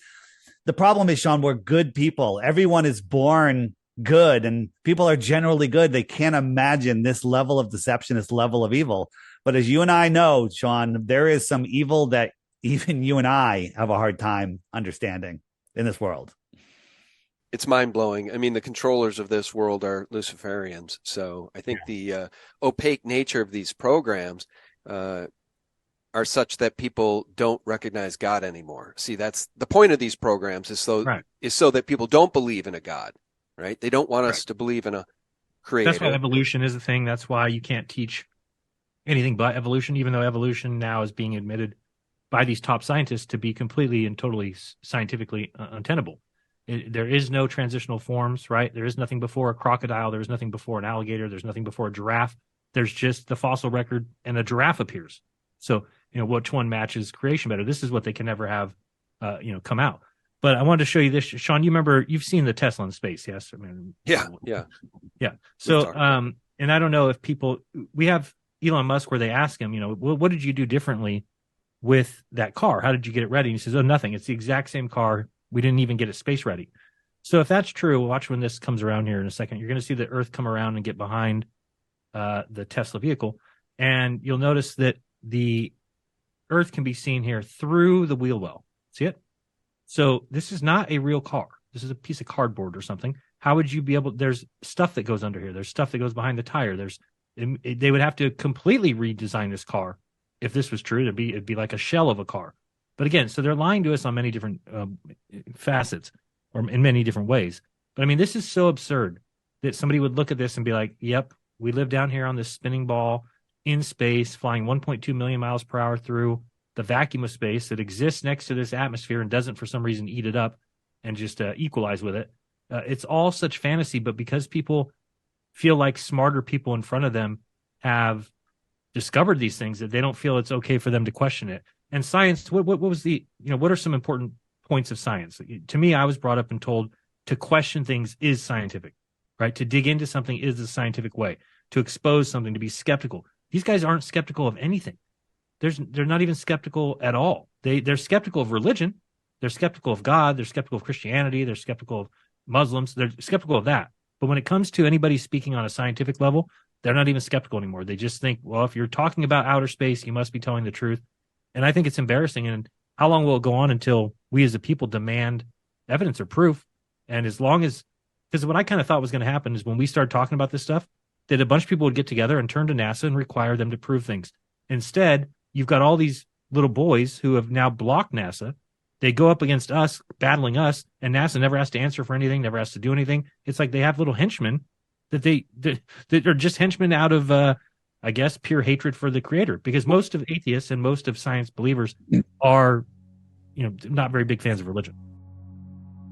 the problem is, Sean, we're good people. Everyone is born good, and people are generally good. They can't imagine this level of deception, this level of evil. But as you and I know, Sean, there is some evil that even you and I have a hard time understanding in this world. It's mind-blowing. I mean, the controllers of this world are Luciferians. So I think the opaque nature of these programs are such that people don't recognize God anymore. See, that's the point of these programs, is so that people don't believe in a God, right? They don't want us to believe in a creator. That's why evolution is a thing. That's why you can't teach anything but evolution, even though evolution now is being admitted by these top scientists to be completely and totally scientifically untenable. There is no transitional forms, right? There is nothing before a crocodile. There is nothing before an alligator. There's nothing before a giraffe. There's just the fossil record, and a giraffe appears. So, which one matches creation better? This is what they can never have, come out. But I wanted to show you this, Sean. You remember, you've seen the Tesla in space, yes? Yeah. So, and I don't know if we have Elon Musk where they ask him, what did you do differently with that car? How did you get it ready? And he says, oh, nothing. It's the exact same car. We didn't even get it space ready. So if that's true, watch when this comes around here in a second. You're going to see the Earth come around and get behind the Tesla vehicle. And you'll notice that the Earth can be seen here through the wheel well. See it? So this is not a real car. This is a piece of cardboard or something. How would you be able? There's stuff that goes under here. There's stuff that goes behind the tire. They would have to completely redesign this car if this was true. It'd be like a shell of a car. But again, so they're lying to us on many different facets, or in many different ways. But I mean, this is so absurd that somebody would look at this and be like, yep, we live down here on this spinning ball in space, flying 1.2 million miles per hour through the vacuum of space that exists next to this atmosphere and doesn't for some reason eat it up and just equalize with it. It's all such fantasy, but because people feel like smarter people in front of them have discovered these things, that they don't feel it's okay for them to question it. And science, what was what are some important points of science? To me, I was brought up and told to question things is scientific, right? To dig into something is the scientific way. To expose something, to be skeptical. These guys aren't skeptical of anything. They're not even skeptical at all. They're skeptical of religion. They're skeptical of God. They're skeptical of Christianity. They're skeptical of Muslims. They're skeptical of that. But when it comes to anybody speaking on a scientific level, they're not even skeptical anymore. They just think, well, if you're talking about outer space, you must be telling the truth. And I think it's embarrassing. And how long will it go on until we as a people demand evidence or proof? And as long as, because what I kind of thought was going to happen is when we started talking about this stuff, that a bunch of people would get together and turn to NASA and require them to prove things. Instead, you've got all these little boys who have now blocked NASA They go up against us, battling us, and NASA never has to answer for anything, never has to do anything. It's like they have little henchmen that are just henchmen out of, I guess, pure hatred for the creator. Because most of atheists and most of science believers are, not very big fans of religion.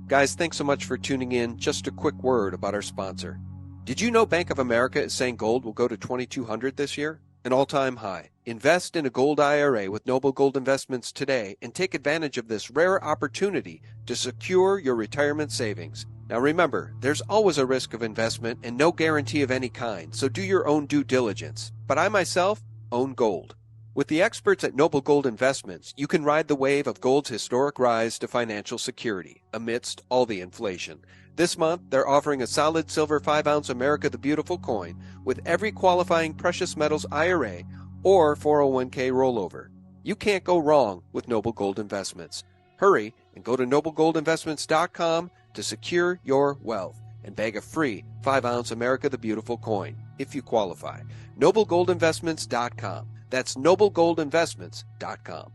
Guys, thanks so much for tuning in. Just a quick word about our sponsor. Did you know Bank of America is saying gold will go to $2,200 this year? An all-time high. Invest in a gold IRA with Noble Gold Investments today and take advantage of this rare opportunity to secure your retirement savings. Now remember, there's always a risk of investment and no guarantee of any kind, so do your own due diligence. But I myself own gold. With the experts at Noble Gold Investments, you can ride the wave of gold's historic rise to financial security amidst all the inflation. This month, they're offering a solid silver 5-ounce America the Beautiful coin with every qualifying precious metals IRA or 401k rollover. You can't go wrong with Noble Gold Investments. Hurry and go to noblegoldinvestments.com to secure your wealth and bag a free 5-ounce America the Beautiful coin if you qualify. noblegoldinvestments.com. That's noblegoldinvestments.com.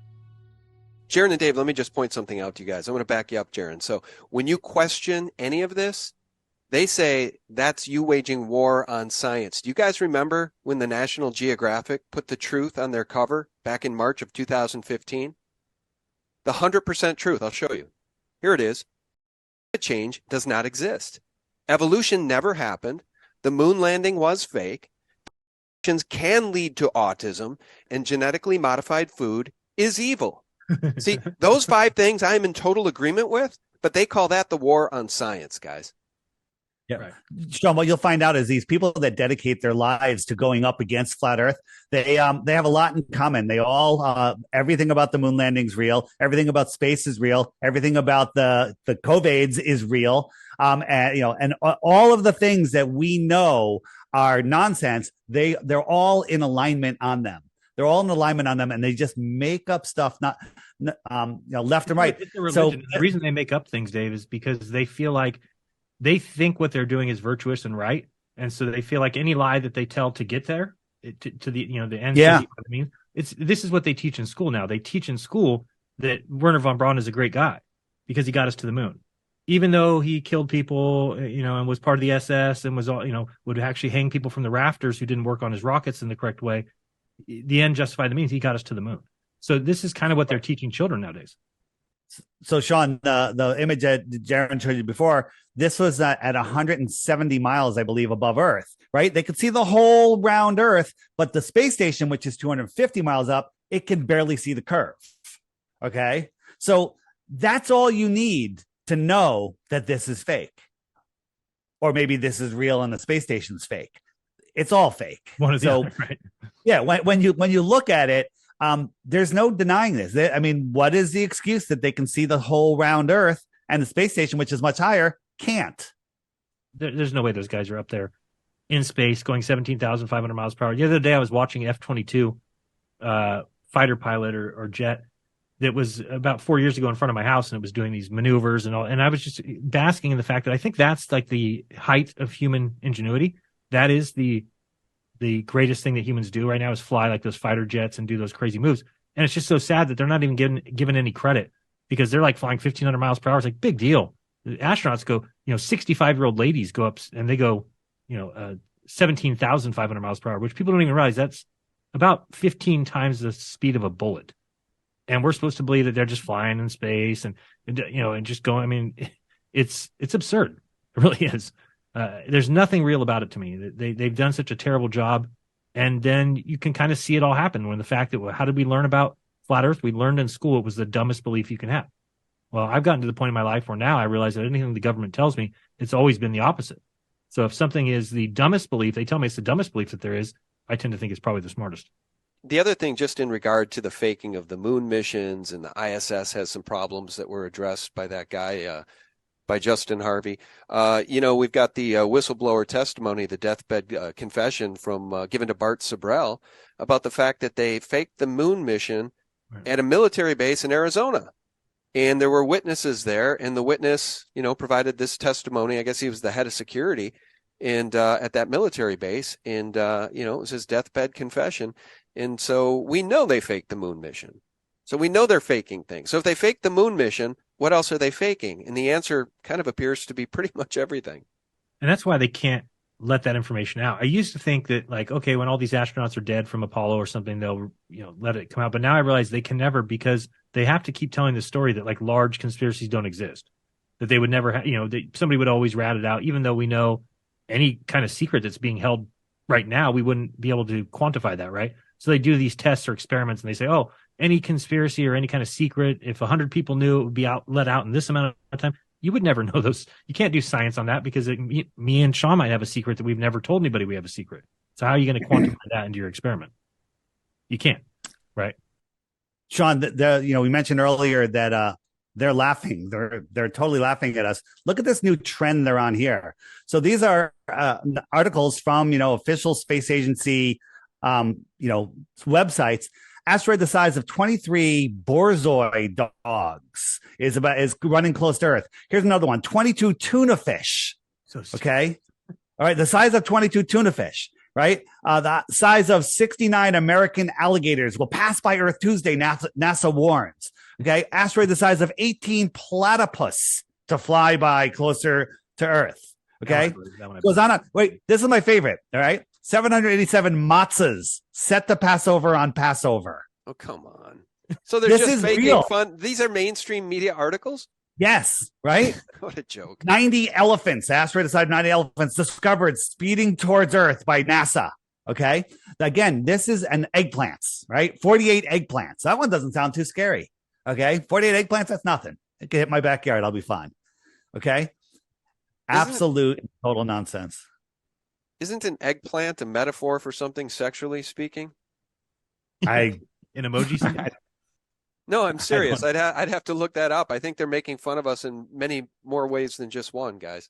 Jaron and Dave, let me just point something out to you guys. I'm going to back you up, Jaron. So when you question any of this, they say that's you waging war on science. Do you guys remember when the National Geographic put the truth on their cover back in March of 2015? The 100% truth. I'll show you. Here it is. Climate change does not exist. Evolution never happened. The moon landing was fake. Can lead to autism, and genetically modified food is evil. See, those 5 things I'm in total agreement with, but they call that the war on science, guys. Yeah. Right. Sean, what you'll find out is these people that dedicate their lives to going up against flat Earth, they have a lot in common. They all, everything about the moon landing's real. Everything about space is real. Everything about the COVIDs is real. And all of the things that we know are nonsense. They're all in alignment on them. They're all in alignment on them, and they just make up stuff, not left and right. So the reason they make up things, Dave, is because they feel like they think what they're doing is virtuous and right, and so they feel like any lie that they tell to get there to the the end. Yeah, I mean, this is what they teach in school now. They teach in school that Wernher von Braun is a great guy because he got us to the moon. Even though he killed people, and was part of the SS and was, would actually hang people from the rafters who didn't work on his rockets in the correct way, the end justified the means. He got us to the moon. So this is kind of what they're teaching children nowadays. So, Sean, the image that Jaron showed you before, this was at 170 miles, I believe, above Earth, right? They could see the whole round Earth, but the space station, which is 250 miles up, it can barely see the curve. Okay? So that's all you need to know that this is fake, or maybe this is real and the space station's fake. It's all fake. Right? Yeah. When you look at it, there's no denying this. I mean, what is the excuse that they can see the whole round Earth and the space station, which is much higher, can't? There's no way those guys are up there in space going 17,500 miles per hour. The other day I was watching an F-22 fighter pilot or jet that was about 4 years ago in front of my house, and it was doing these maneuvers and all. And I was just basking in the fact that I think that's like the height of human ingenuity. That is the greatest thing that humans do right now, is fly like those fighter jets and do those crazy moves. And it's just so sad that they're not even given any credit, because they're like flying 1,500 miles per hour. It's like big deal. The astronauts go, 65-year-old ladies go up and they go, 17,500 miles per hour, which people don't even realize that's about 15 times the speed of a bullet. And we're supposed to believe that they're just flying in space and just going. I mean, it's absurd. It really is. There's nothing real about it to me. They've done such a terrible job. And then you can kind of see it all happen when the fact that, how did we learn about flat Earth? We learned in school it was the dumbest belief you can have. Well, I've gotten to the point in my life where now I realize that anything the government tells me, it's always been the opposite. So if something is the dumbest belief, they tell me it's the dumbest belief that there is, I tend to think it's probably the smartest. The other thing, just in regard to the faking of the moon missions, and the ISS has some problems that were addressed by that guy, by Justin Harvey. We've got the whistleblower testimony, the deathbed confession from given to Bart Sabrell about the fact that they faked the moon mission at a military base in Arizona. And there were witnesses there, and the witness, provided this testimony. I guess he was the head of security and at that military base, and it was his deathbed confession. And so we know they faked the moon mission. So we know they're faking things. So if they fake the moon mission, what else are they faking? And the answer kind of appears to be pretty much everything. And that's why they can't let that information out. I used to think that, like, okay, when all these astronauts are dead from Apollo or something, they'll, let it come out. But now I realize they can never, because they have to keep telling the story that, like, large conspiracies don't exist, that they would never have, somebody would always rat it out, even though we know any kind of secret that's being held right now, we wouldn't be able to quantify that, right? So they do these tests or experiments and they say, oh, any conspiracy or any kind of secret, if 100 people knew, it would be let out in this amount of time. You would never know those. You can't do science on that, because me and Sean might have a secret that we've never told anybody we have a secret. So how are you going to quantify that into your experiment? You can't, right? Sean, we mentioned earlier that they're laughing. They're totally laughing at us. Look at this new trend they're on here. So these are articles from official space agency websites. Asteroid the size of 23 borzoi dogs is running close to Earth. Here's another one: 22 tuna fish. Okay, all right, the size of 22 tuna fish. Right, the size of 69 American alligators will pass by Earth Tuesday. NASA warns. Okay, asteroid the size of 18 platypus to fly by closer to Earth. Okay, goes on. Wait, this is my favorite. All right. 787 matzahs set to Passover on Passover. Oh, come on. So they're just making fun. These are mainstream media articles? Yes, right? What a joke. 90 elephants, asteroid size 90 elephants discovered speeding towards Earth by NASA. Okay. Again, this is an eggplants, right? 48 eggplants. That one doesn't sound too scary. Okay. 48 eggplants, that's nothing. It can hit my backyard. I'll be fine. Okay. Absolute total nonsense. Isn't an eggplant a metaphor for something sexually speaking? An emoji? No, I'm serious. I'd have to look that up. I think they're making fun of us in many more ways than just one, guys.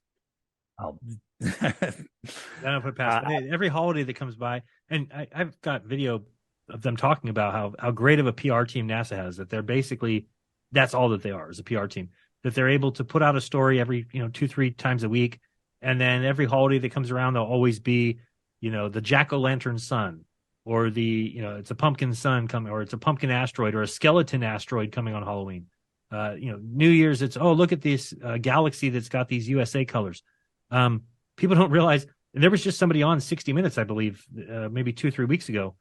Oh, I don't put past every holiday that comes by, and I've got video of them talking about how great of a PR team NASA has. That they're basically, that's all that they are, is a PR team. That they're able to put out a story every 2-3 times a week. And then every holiday that comes around, there'll always be, the jack-o'-lantern sun, or it's a pumpkin sun coming, or it's a pumpkin asteroid, or a skeleton asteroid coming on Halloween. New Year's, it's, oh, look at this galaxy that's got these USA colors. People don't realize, there was just somebody on 60 Minutes, I believe, maybe 2-3 weeks ago,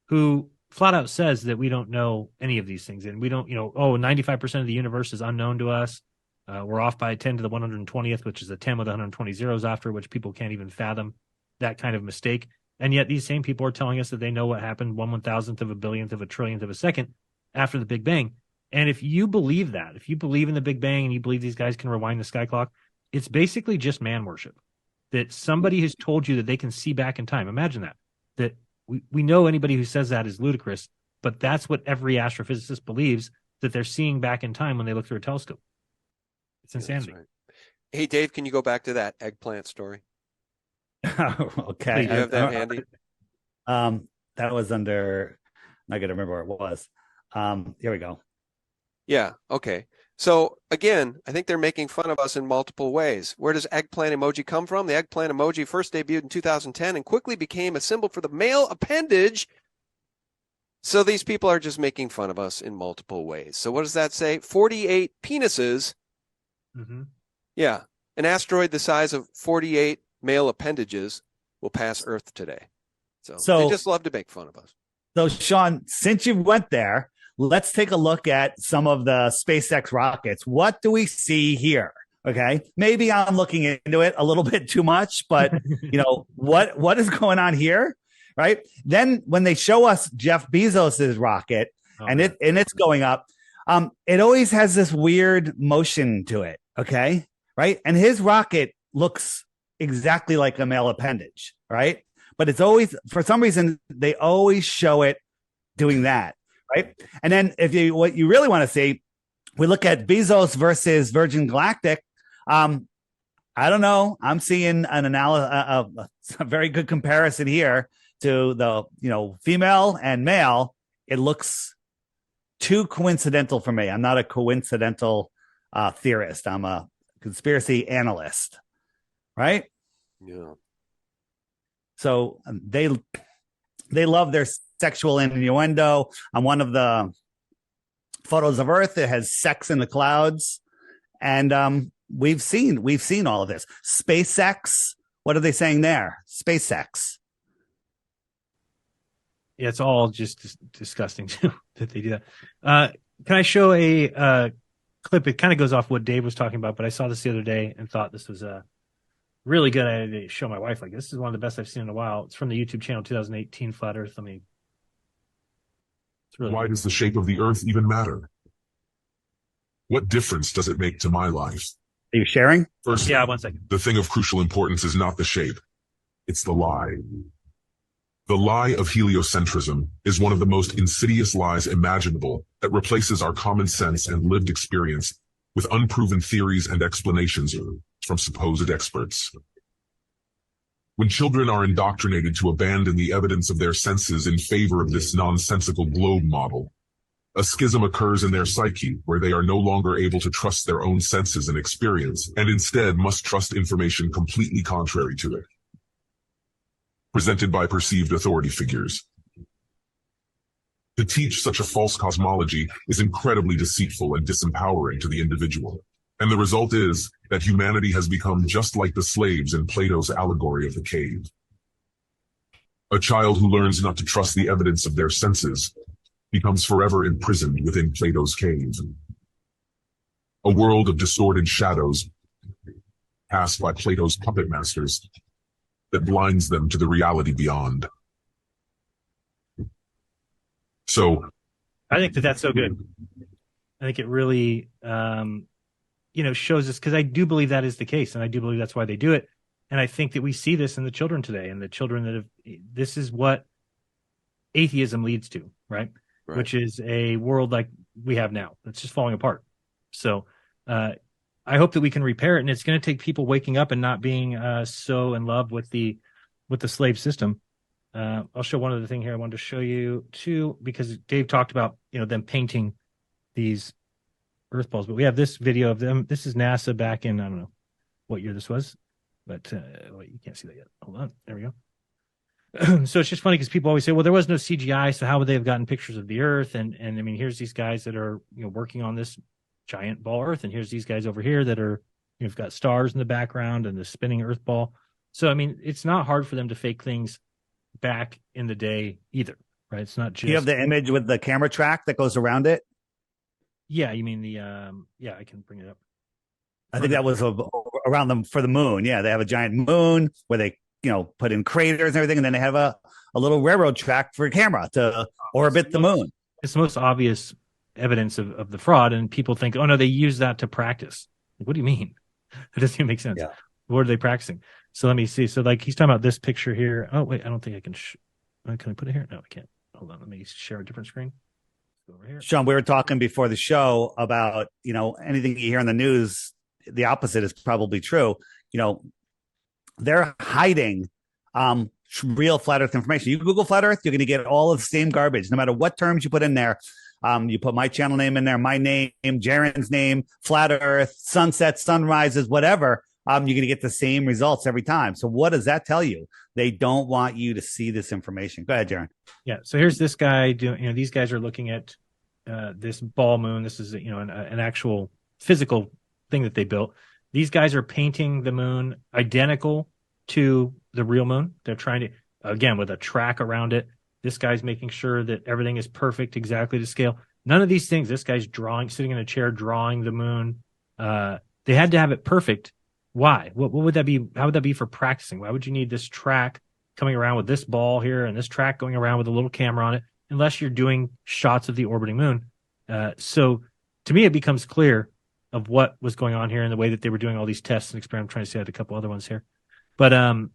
who flat out says that we don't know any of these things. And we don't, 95% of the universe is unknown to us. We're off by 10 to the 120th, which is a 10 with 120 zeros after, which people can't even fathom that kind of mistake. And yet these same people are telling us that they know what happened 1/1000th of a billionth of a trillionth of a second after the Big Bang. And if you believe that, if you believe in the Big Bang and you believe these guys can rewind the sky clock, it's basically just man worship. That somebody has told you that they can see back in time. Imagine that we know anybody who says that is ludicrous, but that's what every astrophysicist believes, that they're seeing back in time when they look through a telescope. It's insanity. Right. Hey, Dave, can you go back to that eggplant story? Okay. Do you have that handy? That was under, I'm not going to remember where it was. Here we go. Yeah. Okay. So again, I think they're making fun of us in multiple ways. Where does eggplant emoji come from? The eggplant emoji first debuted in 2010 and quickly became a symbol for the male appendage. So these people are just making fun of us in multiple ways. So what does that say? 48 penises. Mm-hmm. Yeah. An asteroid the size of 48 male appendages will pass Earth today. So they just love to make fun of us. So, Sean, since you went there, let's take a look at some of the SpaceX rockets. What do we see here? Okay. Maybe I'm looking into it a little bit too much, but what is going on here? Right. Then when they show us Jeff Bezos's rocket and it's going up, it always has this weird motion to it. Okay. Right. And his rocket looks exactly like a male appendage. Right. But it's always, for some reason, they always show it doing that. Right. And then what you really want to see, we look at Bezos versus Virgin Galactic. I don't know. I'm seeing a very good comparison here to the, female and male. It looks too coincidental for me. I'm not a coincidental theorist. I'm a conspiracy analyst. Right. Yeah. So they love their sexual innuendo. On one of the photos of Earth. It has sex in the clouds, and we've seen all of this. SpaceX. What are they saying there? SpaceX. Yeah, it's all just disgusting too that they do that. Can I show a clip? It kind of goes off what Dave was talking about, but I saw this the other day and thought this was really good. I had to show my wife, like, this is one of the best I've seen in a while. It's from the YouTube channel 2018 Flat Earth. It's really Why good. does the shape of the Earth even matter? What difference does it make to my life? Are you sharing? First, Yeah, 1 second. the thing of crucial importance is not the shape. It's the lie. The lie of heliocentrism is one of the most insidious lies imaginable that replaces our common sense and lived experience with unproven theories and explanations from supposed experts. When children are indoctrinated to abandon the evidence of their senses in favor of this nonsensical globe model, a schism occurs in their psyche where they are no longer able to trust their own senses and experience, and instead must trust information completely contrary to it, presented by perceived authority figures. To teach such a false cosmology is incredibly deceitful and disempowering to the individual. And the result is that humanity has become just like the slaves in Plato's allegory of the cave. A child who learns not to trust the evidence of their senses becomes forever imprisoned within Plato's cave. A world of distorted shadows cast by Plato's puppet masters that blinds them to the reality beyond. So, I think that's so good. I think it really, shows us, because I do believe that is the case, and I do believe that's why they do it. And I think that we see this in the children today, and the children that have. This is what atheism leads to, right? Which is a world like we have now. It's just falling apart. So, I hope that we can repair it, and it's going to take people waking up and not being so in love with the slave system. I'll show one other thing here I wanted to show you too, because Dave talked about them painting these Earth balls, but we have this video of them. This is NASA back in, I don't know what year this was, but you can't see that yet. Hold on, there we go. So it's just funny because people always say, well, there was no CGI, so how would they have gotten pictures of the Earth? And I mean, here's these guys that are working on this giant ball Earth, and here's these guys over here that are you've got stars in the background and the spinning Earth ball. So I mean, it's not hard for them to fake things back in the day either, right? It's not just. You have the image with the camera track that goes around it. Yeah, you mean the yeah, I can bring it up. I think that was around them for the moon. Yeah, they have a giant moon where they put in craters and everything, and then they have a little railroad track for a camera to orbit the moon. It's the most obvious evidence of the fraud, and people think, oh no, they use that to practice. Like, what do you mean? It doesn't even make sense. Yeah. What are they practicing? So let me see. So like he's talking about this picture here. Oh wait, I don't think I can. Can I put it here? No, I can't. Hold on. Let me share a different screen. Go over here. Sean, we were talking before the show about anything you hear in the news. The opposite is probably true. They're hiding real flat Earth information. You Google flat Earth, you're going to get all of the same garbage, no matter what terms you put in there. You put my channel name in there, my name, Jaren's name, flat Earth, sunsets, sunrises, whatever. You're going to get the same results every time. So what does that tell you? They don't want you to see this information. Go ahead, Jaren. Yeah. So here's this guy doing. These guys are looking at this ball moon. This is an actual physical thing that they built. These guys are painting the moon identical to the real moon. They're trying to, again, with a track around it. This guy's making sure that everything is perfect, exactly to scale. None of these things. This guy's sitting in a chair, drawing the moon. They had to have it perfect. Why? What would that be? How would that be for practicing? Why would you need this track coming around with this ball here and this track going around with a little camera on it, unless you're doing shots of the orbiting moon? So to me, it becomes clear of what was going on here and the way that they were doing all these tests and experiments. I'm trying to say I had a couple other ones here. But and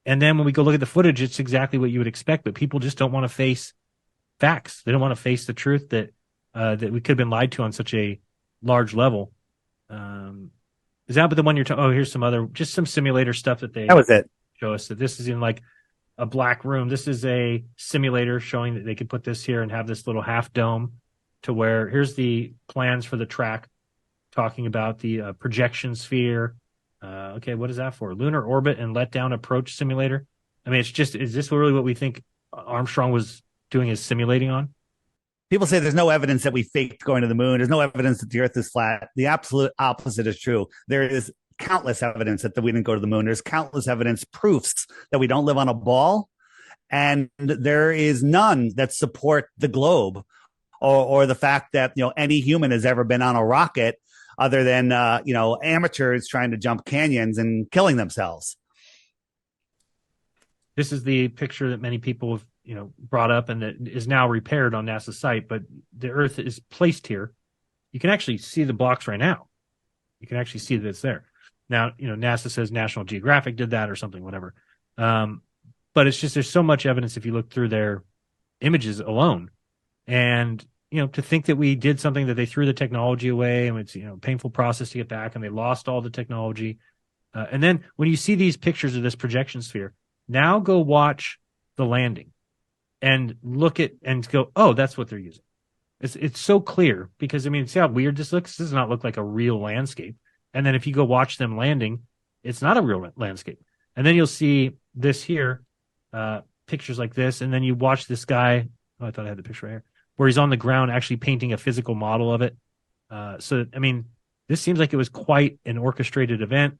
then when we go look at the footage, it's exactly what you would expect, but people just don't want to face facts. They don't want to face the truth that that we could have been lied to on such a large level. Is that but the one you're talking? Oh, here's some simulator stuff that they that was it. Show us that this is in like a black room. This is a simulator showing that they could put this here and have this little half dome to where here's the plans for the track, talking about the projection sphere. Okay, what is that for? Lunar orbit and letdown approach simulator. I mean, is this really what we think Armstrong was doing his simulating on? people say there's no evidence that we faked going to the moon. There's no evidence that the Earth is flat. The absolute opposite is true. There is countless evidence that we didn't go to the moon. There's countless evidence, proofs that we don't live on a ball. And there is none that support the globe or the fact that, any human has ever been on a rocket other than, amateurs trying to jump canyons and killing themselves. This is the picture that many people have, brought up and that is now repaired on NASA's site, but the Earth is placed here. You can actually see the blocks right now. You can actually see that it's there. Now, NASA says National Geographic did that or something, whatever. But it's just, there's so much evidence if you look through their images alone. And, to think that we did something that they threw the technology away and it's, a painful process to get back and they lost all the technology. And then when you see these pictures of this projection sphere, now go watch the landing and look at and go, oh, that's what they're using. It's so clear because, see how weird this looks? This does not look like a real landscape. And then if you go watch them landing, it's not a real landscape. And then you'll see this here, pictures like this. And then you watch this guy. Oh, I thought I had the picture right here, where he's on the ground actually painting a physical model of it. This seems like it was quite an orchestrated event.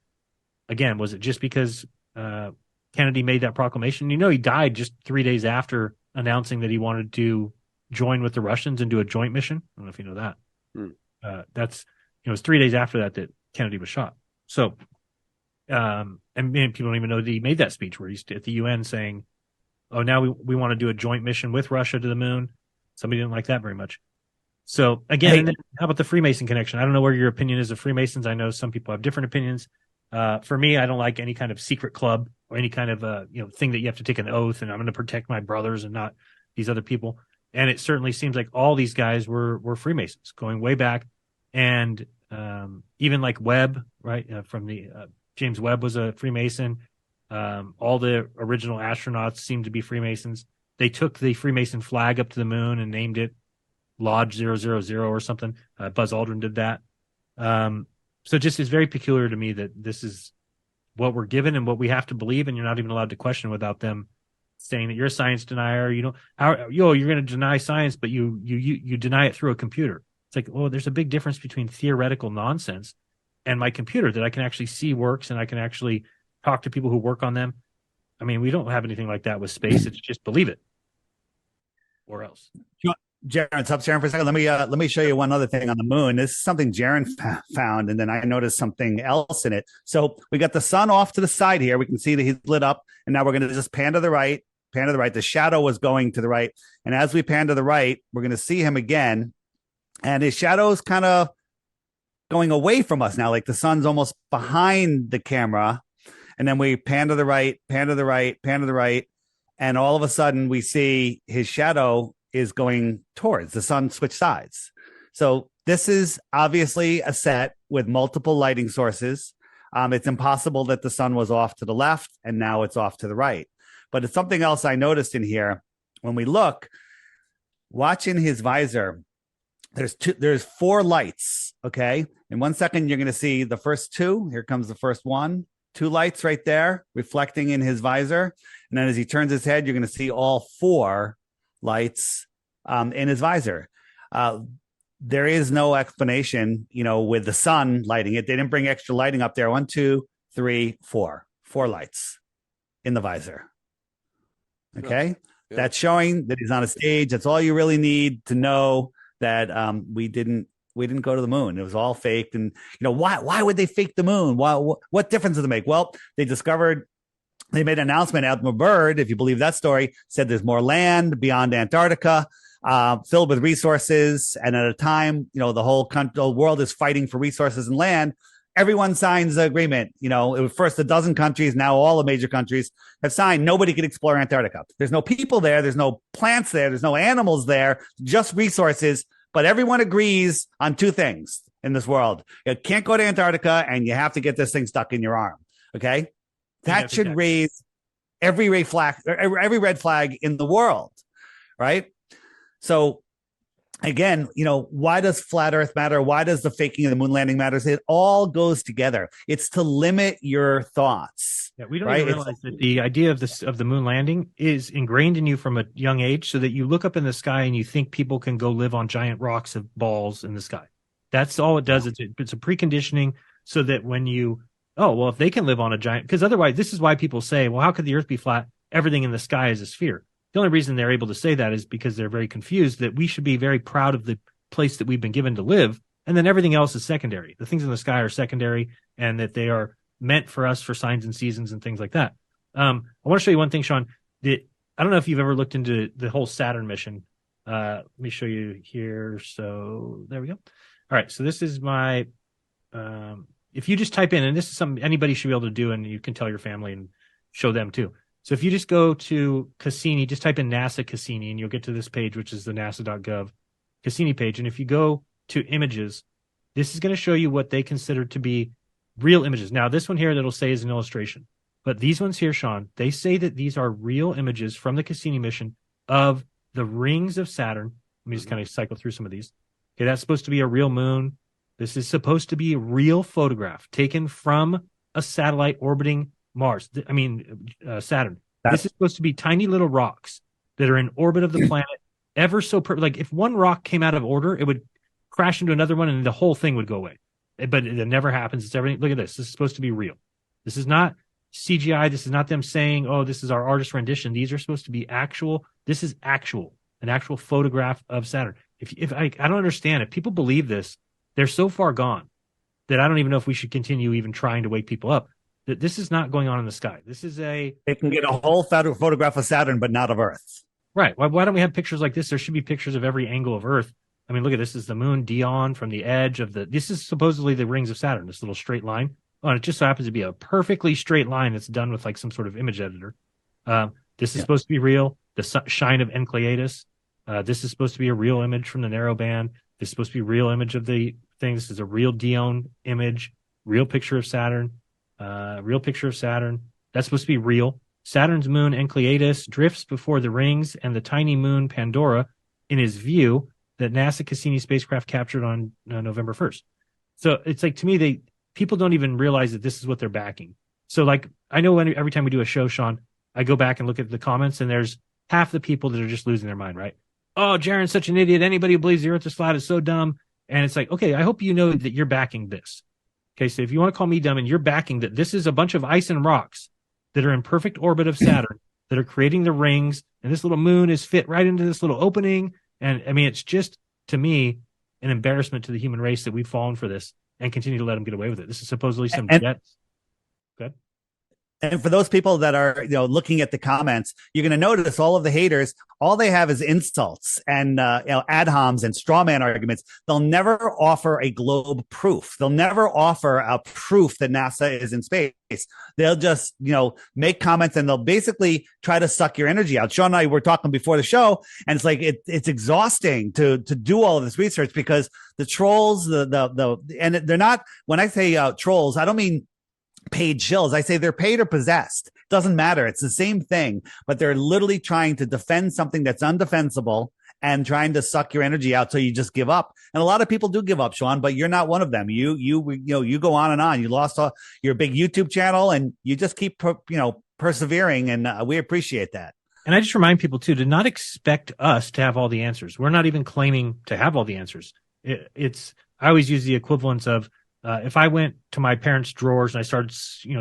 Again, was it just because Kennedy made that proclamation? He died just 3 days after announcing that he wanted to join with the Russians and do a joint mission. I don't know if you know that. It was 3 days after that Kennedy was shot. So, and people don't even know that he made that speech where he's at the UN saying, oh, now we want to do a joint mission with Russia to the moon. Somebody didn't like that very much. So again, and then how about the Freemason connection? I don't know where your opinion is of Freemasons. I know some people have different opinions. For me, I don't like any kind of secret club or any kind of thing that you have to take an oath and I'm going to protect my brothers and not these other people. And it certainly seems like all these guys were Freemasons going way back. And even like Webb, right, from the James Webb was a Freemason. All the original astronauts seemed to be Freemasons. They took the Freemason flag up to the moon and named it Lodge 000 or something. Buzz Aldrin did that. So just it's very peculiar to me that this is what we're given and what we have to believe, and you're not even allowed to question without them saying that you're a science denier. You're going to deny science, but you deny it through a computer. It's like, well, there's a big difference between theoretical nonsense and my computer that I can actually see works and I can actually talk to people who work on them. We don't have anything like that with space. It's just believe it or else. Jaron, stop sharing for a second. Let me show you one other thing on the moon. This is something Jaron found, and then I noticed something else in it. So we got the sun off to the side here. We can see that he's lit up, and now we're going to just pan to the right. The shadow was going to the right, and as we pan to the right, we're going to see him again, and his shadow is kind of going away from us now, like the sun's almost behind the camera. And then we pan to the right, and all of a sudden we see his shadow is going towards the sun, switch sides. So this is obviously a set with multiple lighting sources. It's impossible that the sun was off to the left and now it's off to the right. But it's something else I noticed in here. When we look, watching his visor, there's 4 lights. Okay. In 1 second, you're going to see the first 2. Here comes the first one. 2 lights right there reflecting in his visor. And then as he turns his head, you're going to see all 4 lights in his visor. There is no explanation, with the sun lighting it. They didn't bring extra lighting up there. 1, 2, 3, 4. 4 lights in the visor. Okay. Yeah. That's showing that he's on a stage. That's all you really need to know that we didn't go to the moon. It was all faked. And, why would they fake the moon? What difference does it make? Well, they made an announcement. Admiral Byrd, if you believe that story, said there's more land beyond Antarctica, filled with resources. And at a time, the whole world is fighting for resources and land. Everyone signs the agreement. It was first a dozen countries. Now all the major countries have signed. Nobody can explore Antarctica. There's no people there. There's no plants there. There's no animals there, just resources. But everyone agrees on 2 things in this world. You can't go to Antarctica and you have to get this thing stuck in your arm. Okay. That should raise every red flag in the world. Right. So again, why does flat Earth matter? Why does the faking of the moon landing matters? It all goes together. It's to limit your thoughts. Yeah, we don't even realize that the idea of the moon landing is ingrained in you from a young age, so that you look up in the sky and you think people can go live on giant rocks of balls in the sky. That's all it does. It's a preconditioning so that when if they can live on a giant, because otherwise, this is why people say, well, how could the Earth be flat? Everything in the sky is a sphere. The only reason they're able to say that is because they're very confused that we should be very proud of the place that we've been given to live, and then everything else is secondary. The things in the sky are secondary, and that they are meant for us for signs and seasons and things like that. I want to show you one thing, Sean. I don't know if you've ever looked into the whole Saturn mission. Let me show you here. So there we go. All right. So this is my, if you just type in, and this is something anybody should be able to do, and you can tell your family and show them too. So if you just go to Cassini, just type in NASA Cassini, and you'll get to this page, which is the nasa.gov Cassini page. And if you go to images, this is going to show you what they consider to be real images. Now, this one here that'll say is an illustration, but these ones here, Sean, they say that these are real images from the Cassini mission of the rings of Saturn. Let me just kind of cycle through some of these. Okay, that's supposed to be a real moon. This is supposed to be a real photograph taken from a satellite orbiting Saturn. This is supposed to be tiny little rocks that are in orbit of the planet, ever so like if one rock came out of order, it would crash into another one and the whole thing would go away. But it never happens. It's everything. Look at this. This is supposed to be real. This is not CGI. This is not them saying, oh, this is our artist rendition. These are supposed to be actual. This is an actual photograph of Saturn. If I don't understand, if people believe this, they're so far gone that I don't even know if we should continue even trying to wake people up. That this is not going on in the sky. This is they can get a whole photograph of Saturn, but not of Earth. Right. Why don't we have pictures like this? There should be pictures of every angle of Earth. I mean, look at this. This is the moon, Dion, from the edge of this is supposedly the rings of Saturn, this little straight line. Oh, and it just so happens to be a perfectly straight line that's done with like some sort of image editor. This is supposed to be real. The shine of Enceladus. This is supposed to be a real image from the narrow band. This is supposed to be a real image of the thing. This is a real Dion image, real picture of Saturn. Real picture of Saturn. That's supposed to be real. Saturn's moon, Enceladus, drifts before the rings and the tiny moon, Pandora, in his view that NASA Cassini spacecraft captured on November 1st. So it's like, to me, people don't even realize that this is what they're backing. So like, I know every time we do a show, Sean, I go back and look at the comments, and there's half the people that are just losing their mind, right? Oh, Jaren's such an idiot. Anybody who believes the Earth is flat is so dumb. And it's like, okay, I hope you know that you're backing this. Okay, so if you want to call me dumb and you're backing that this is a bunch of ice and rocks that are in perfect orbit of Saturn that are creating the rings, and this little moon is fit right into this little opening. And I mean, it's just, to me, an embarrassment to the human race that we've fallen for this and continue to let them get away with it. This is supposedly some jets. Good. And for those people that are, looking at the comments, you're going to notice all of the haters, all they have is insults and, ad homs and straw man arguments. They'll never offer a globe proof. They'll never offer a proof that NASA is in space. They'll just, make comments, and they'll basically try to suck your energy out. Sean and I were talking before the show, and it's like, it's exhausting to do all of this research, because the trolls, and they're not, when I say trolls, I don't mean paid shills. I say they're paid or possessed. Doesn't matter. It's the same thing, but they're literally trying to defend something that's undefensible and trying to suck your energy out, so you just give up. And a lot of people do give up, Sean, but you're not one of them. You go on and on. You lost your big YouTube channel, and you just keep, persevering. And we appreciate that. And I just remind people too, to not expect us to have all the answers. We're not even claiming to have all the answers. I always use the equivalence of, if I went to my parents' drawers and I started,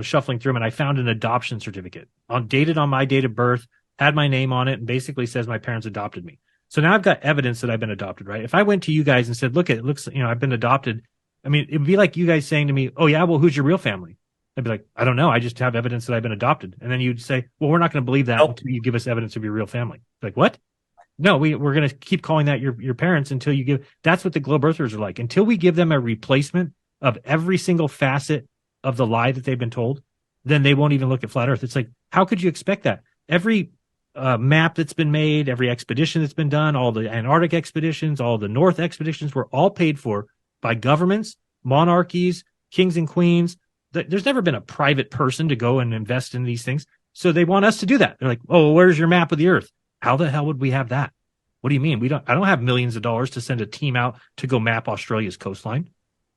shuffling through them, and I found an adoption certificate dated on my date of birth, had my name on it, and basically says my parents adopted me. So now I've got evidence that I've been adopted, right? If I went to you guys and said, look, it looks, I've been adopted. I mean, it'd be like you guys saying to me, oh yeah, well, who's your real family? I'd be like, I don't know. I just have evidence that I've been adopted. And then you'd say, well, we're not going to believe that until you give us evidence of your real family. Like, what? No, we're going to keep calling that your parents until you give. That's what the globe earthers are like. Until we give them a replacement of every single facet of the lie that they've been told, then they won't even look at flat Earth. It's like, how could you expect that? Every map that's been made, every expedition that's been done, all the Antarctic expeditions, all the North expeditions were all paid for by governments, monarchies, kings and queens. There's never been a private person to go and invest in these things. So they want us to do that. They're like, oh, where's your map of the Earth? How the hell would we have that? What do you mean? I don't have millions of dollars to send a team out to go map Australia's coastline.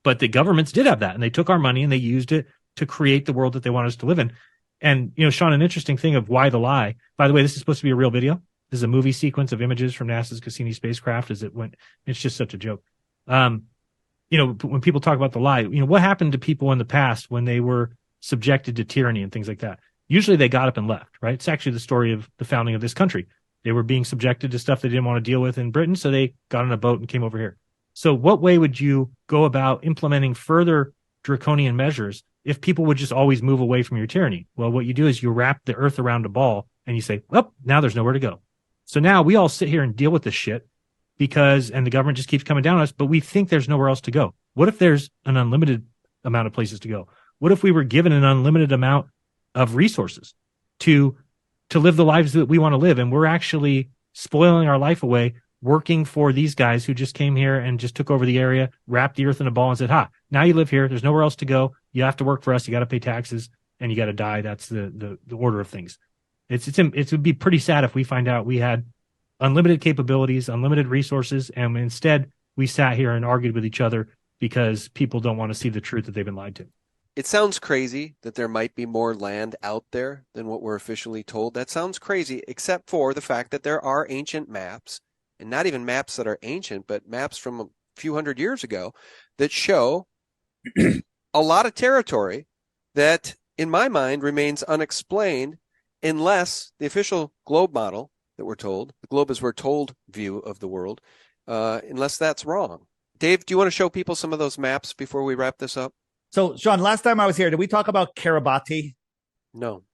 But the governments did have that, and they took our money and they used it to create the world that they want us to live in. And, Sean, an interesting thing of why the lie, by the way, this is supposed to be a real video. This is a movie sequence of images from NASA's Cassini spacecraft as it went. It's just such a joke. When people talk about the lie, what happened to people in the past when they were subjected to tyranny and things like that? Usually they got up and left, right? It's actually the story of the founding of this country. They were being subjected to stuff they didn't want to deal with in Britain, so they got on a boat and came over here. So what way would you go about implementing further draconian measures if people would just always move away from your tyranny? Well, what you do is you wrap the earth around a ball and you say, well, now there's nowhere to go. So now we all sit here and deal with this shit and the government just keeps coming down on us, but we think there's nowhere else to go. What if there's an unlimited amount of places to go? What if we were given an unlimited amount of resources to live the lives that we want to live, and we're actually spoiling our life away working for these guys who just came here and just took over the area, wrapped the earth in a ball and said, now you live here. There's nowhere else to go. You have to work for us. You got to pay taxes and you got to die. That's the order of things. It would be pretty sad if we find out we had unlimited capabilities, unlimited resources, and instead we sat here and argued with each other because people don't want to see the truth that they've been lied to. It sounds crazy that there might be more land out there than what we're officially told. That sounds crazy, except for the fact that there are ancient maps, and not even maps that are ancient, but maps from a few hundred years ago that show a lot of territory that, in my mind, remains unexplained unless the official globe model that we're told, the globe as we're told view of the world, unless that's wrong. Dave, do you want to show people some of those maps before we wrap this up? So, Sean, last time I was here, did we talk about Kiribati? No.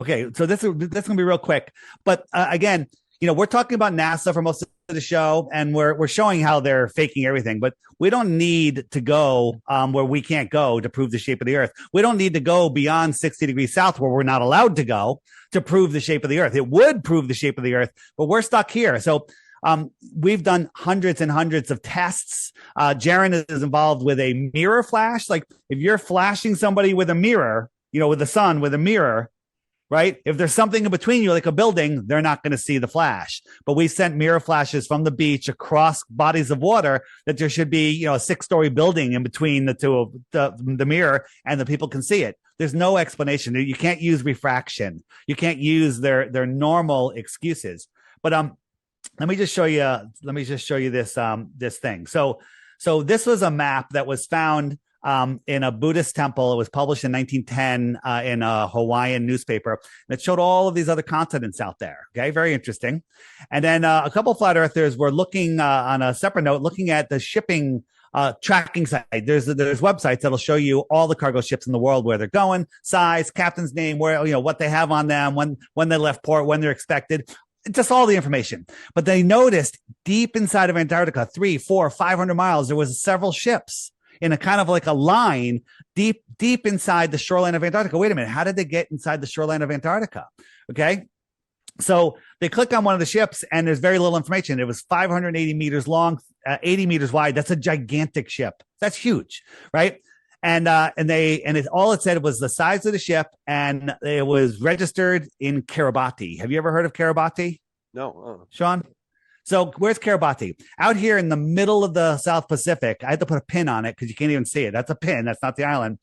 Okay, so this is going to be real quick. But again, we're talking about NASA for most of the show, and we're showing how they're faking everything. But we don't need to go where we can't go to prove the shape of the Earth. We don't need to go beyond 60 degrees south where we're not allowed to go to prove the shape of the Earth. It would prove the shape of the Earth, but we're stuck here. So we've done hundreds and hundreds of tests. Jeranism is involved with a mirror flash. Like if you're flashing somebody with a mirror, with the sun, with a mirror, right? If there's something in between you, like a building, they're not going to see the flash. But we sent mirror flashes from the beach across bodies of water that there should be, a 6-story building in between the two of the mirror, and the people can see it. There's no explanation. You can't use refraction. You can't use their normal excuses. But let me just show you this thing. So this was a map that was found in a Buddhist temple. It was published in 1910 in a Hawaiian newspaper. And it showed all of these other continents out there. Okay, very interesting. And then a couple of flat earthers were looking on a separate note, looking at the shipping tracking site. There's websites that'll show you all the cargo ships in the world, where they're going, size, captain's name, where what they have on them, when they left port, when they're expected. Just all the information. But they noticed deep inside of Antarctica, 300, 400, 500 miles, there was several ships in a kind of like a line deep inside the shoreline of Antarctica. Wait a minute. How did they get inside the shoreline of Antarctica? Okay. So they click on one of the ships and there's very little information. It was 580 meters long, 80 meters wide. That's a gigantic ship. That's huge. Right. And all it said was the size of the ship, and it was registered in Kiribati. Have you ever heard of Kiribati? No. Sean? So where's Kiribati? Out here in the middle of the South Pacific. I had to put a pin on it because you can't even see it. That's a pin. That's not the island.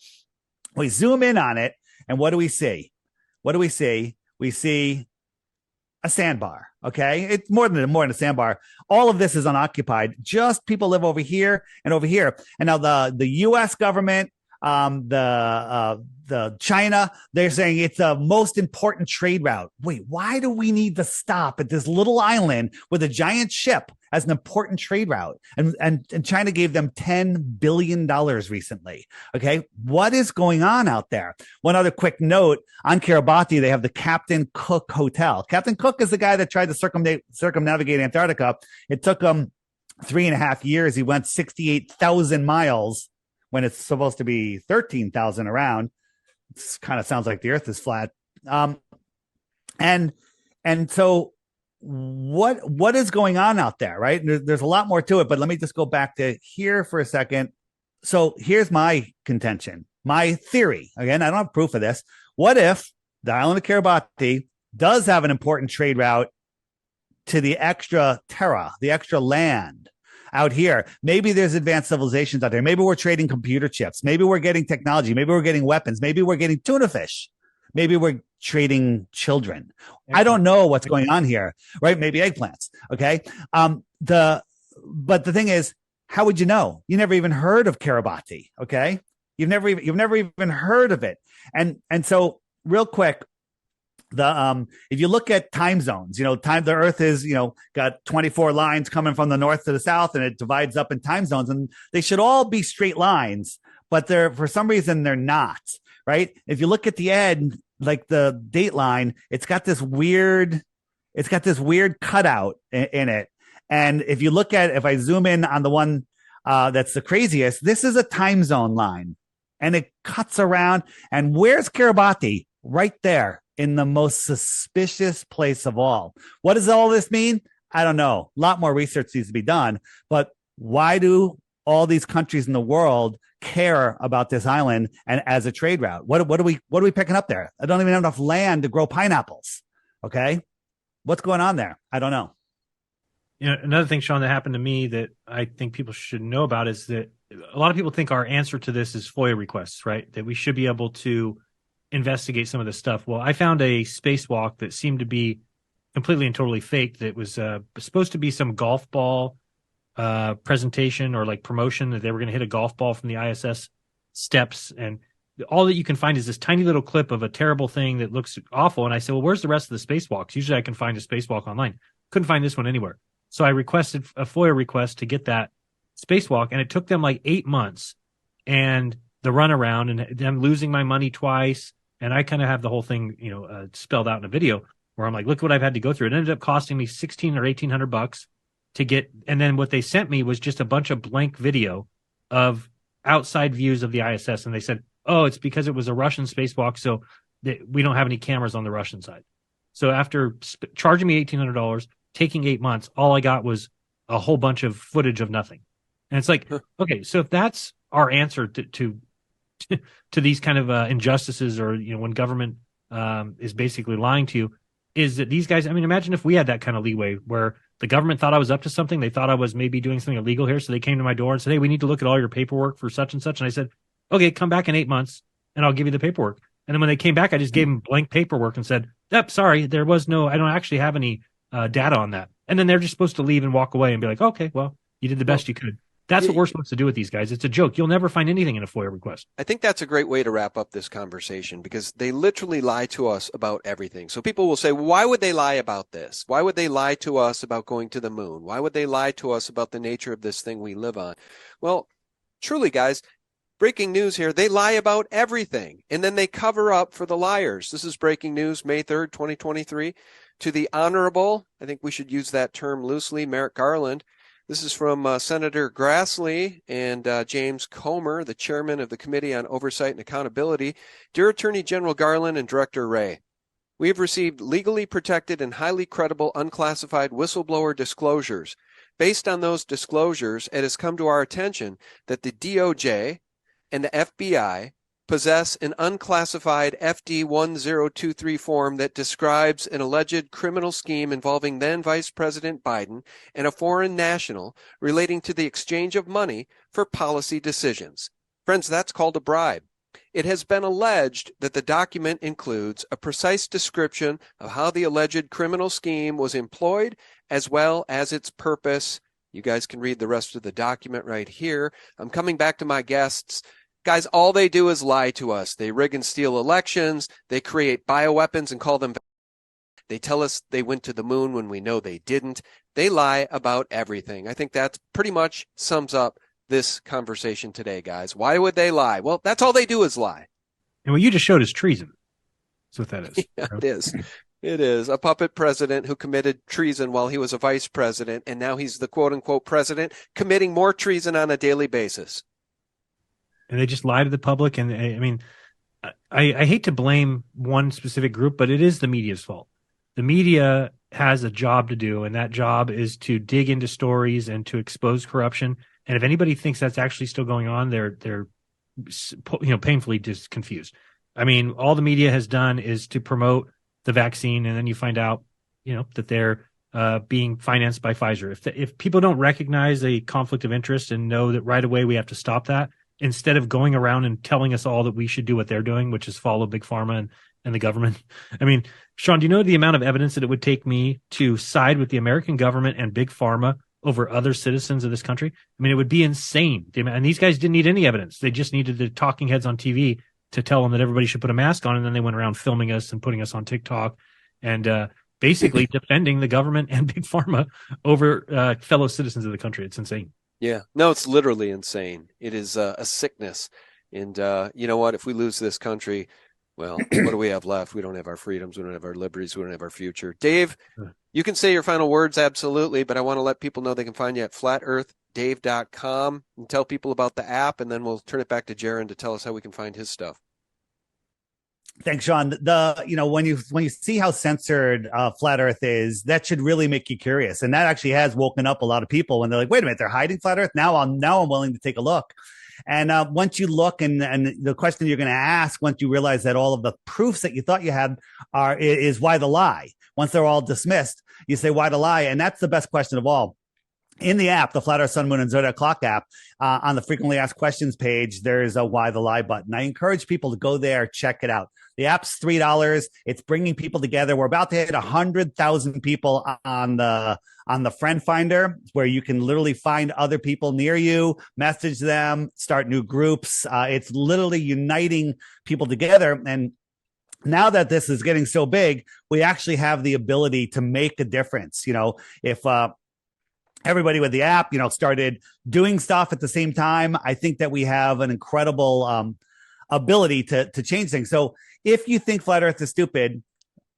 We zoom in on it, and what do we see? We see a sandbar. Okay, it's more than a sandbar. All of this is unoccupied. Just people live over here and over here. And now the U.S. government, the China, they're saying it's the most important trade route. Wait, why do we need to stop at this little island with a giant ship as an important trade route? And China gave them $10 billion recently. Okay, what is going on out there? One other quick note on Kiribati, they have the Captain Cook Hotel. Captain Cook is the guy that tried to circumnavigate Antarctica. It took him 3.5 years. He went 68,000 miles when it's supposed to be 13,000 around. It kind of sounds like the Earth is flat. And so what is going on out there, right? There's a lot more to it, but let me just go back to here for a second. So here's my contention, my theory. Again, I don't have proof of this. What if the island of Kiribati does have an important trade route to the extra terra, the extra land out here. Maybe there's advanced civilizations out there. Maybe we're trading computer chips. Maybe we're getting technology. Maybe we're getting weapons. Maybe we're getting tuna fish. Maybe we're trading children. I don't know what's going on here, right? Maybe eggplants. Okay. But the thing is, how would you know? You never even heard of Kiribati. Okay. You've never even heard of it. And so real quick, if you look at time zones, the Earth is, got 24 lines coming from the north to the south, and it divides up in time zones, and they should all be straight lines, but for some reason they're not, right? If you look at the end, like the date line, it's got this weird cutout in it. And if I zoom in on the one that's the craziest, this is a time zone line, and it cuts around. And where's Kiribati? Right there in the most suspicious place of all. What does all this mean? I don't know. A lot more research needs to be done. But why do all these countries in the world care about this island and as a trade route? What are we picking up there? I don't even have enough land to grow pineapples. Okay. What's going on there? I don't know. Another thing, Sean, that happened to me that I think people should know about is that a lot of people think our answer to this is FOIA requests, right? That we should be able to investigate some of this stuff. Well, I found a spacewalk that seemed to be completely and totally fake. That was supposed to be some golf ball presentation or like promotion that they were going to hit a golf ball from the ISS steps. And all that you can find is this tiny little clip of a terrible thing that looks awful. And I said, well, where's the rest of the spacewalks? Usually I can find a spacewalk online. Couldn't find this one anywhere. So I requested a FOIA request to get that spacewalk, and it took them like 8 months and the runaround and them losing my money twice. And I kind of have the whole thing, spelled out in a video where I'm like, look what I've had to go through. It ended up costing me $1,600 or $1,800 to get. And then what they sent me was just a bunch of blank video of outside views of the ISS. And they said, oh, it's because it was a Russian spacewalk, so we don't have any cameras on the Russian side. So after charging me $1,800, taking 8 months, all I got was a whole bunch of footage of nothing. And it's like, okay, so if that's our answer to these kind of injustices, or when government is basically lying to you, is that these guys, I mean, imagine if we had that kind of leeway where the government thought I was up to something, they thought I was maybe doing something illegal here, so they came to my door and said, hey, we need to look at all your paperwork for such and such. And I said, okay, come back in 8 months and I'll give you the paperwork. And then when they came back, I just gave them blank paperwork and said, yep, sorry, I don't actually have any data on that. And then they're just supposed to leave and walk away and be like, okay, well, you did the best you could. That's what we're supposed to do with these guys. It's a joke. You'll never find anything in a FOIA request. I think that's a great way to wrap up this conversation, because they literally lie to us about everything. So people will say, well, why would they lie about this? Why would they lie to us about going to the moon? Why would they lie to us about the nature of this thing we live on? Well, truly, guys, breaking news here, they lie about everything, and then they cover up for the liars. This is breaking news, May 3rd, 2023. To the Honorable, I think we should use that term loosely, Merrick Garland. This is from Senator Grassley and James Comer, the chairman of the Committee on Oversight and Accountability. Dear Attorney General Garland and Director Wray, we have received legally protected and highly credible unclassified whistleblower disclosures. Based on those disclosures, it has come to our attention that the DOJ and the FBI possess an unclassified FD 1023 form that describes an alleged criminal scheme involving then Vice President Biden and a foreign national relating to the exchange of money for policy decisions. Friends, that's called a bribe. It has been alleged that the document includes a precise description of how the alleged criminal scheme was employed, as well as its purpose. You guys can read the rest of the document right here. I'm coming back to my guests. Guys, all they do is lie to us. They rig and steal elections. They create bioweapons and call them. They tell us they went to the moon when we know they didn't. They lie about everything. I think that pretty much sums up this conversation today, guys. Why would they lie? Well, that's all they do is lie. And what you just showed is treason. That's what that is. Yeah, it is. It is. A puppet president who committed treason while he was a vice president, and now he's the quote-unquote president committing more treason on a daily basis. And they just lie to the public. And I mean, I hate to blame one specific group, but it is the media's fault. The media has a job to do, and that job is to dig into stories and to expose corruption. And if anybody thinks that's actually still going on, they're painfully just confused. I mean, all the media has done is to promote the vaccine, and then you find out, that they're being financed by Pfizer. If people don't recognize a conflict of interest and know that right away we have to stop that, instead of going around and telling us all that we should do what they're doing, which is follow Big Pharma and the government. I mean, Sean, do you know the amount of evidence that it would take me to side with the American government and Big Pharma over other citizens of this country? I mean, it would be insane. And these guys didn't need any evidence. They just needed the talking heads on TV to tell them that everybody should put a mask on. And then they went around filming us and putting us on TikTok and basically defending the government and Big Pharma over fellow citizens of the country. It's insane. Yeah, no, it's literally insane. It is a sickness. And you know what? If we lose this country, well, what do we have left? We don't have our freedoms. We don't have our liberties. We don't have our future. Dave, you can say your final words, absolutely, but I want to let people know they can find you at flatearthdave.com and tell people about the app, and then we'll turn it back to Jaron to tell us how we can find his stuff. Thanks, Sean. When you see how censored Flat Earth is, that should really make you curious. And that actually has woken up a lot of people when they're like, wait a minute, they're hiding Flat Earth? Now I'm willing to take a look. And once you look and the question you're going to ask, once you realize that all of the proofs that you thought you had is why the lie. Once they're all dismissed, you say, why the lie? And that's the best question of all. In the app, the Flat Earth, Sun, Moon, and Zodiac Clock app, on the frequently asked questions page, there's a why the lie button. I encourage people to go there, check it out. The app's $3. It's bringing people together. We're about to hit 100,000 people on the friend finder, where you can literally find other people near you, message them, start new groups. It's literally uniting people together. And now that this is getting so big, we actually have the ability to make a difference. If everybody with the app, started doing stuff at the same time, I think that we have an incredible ability to change things. So if you think Flat Earth is stupid,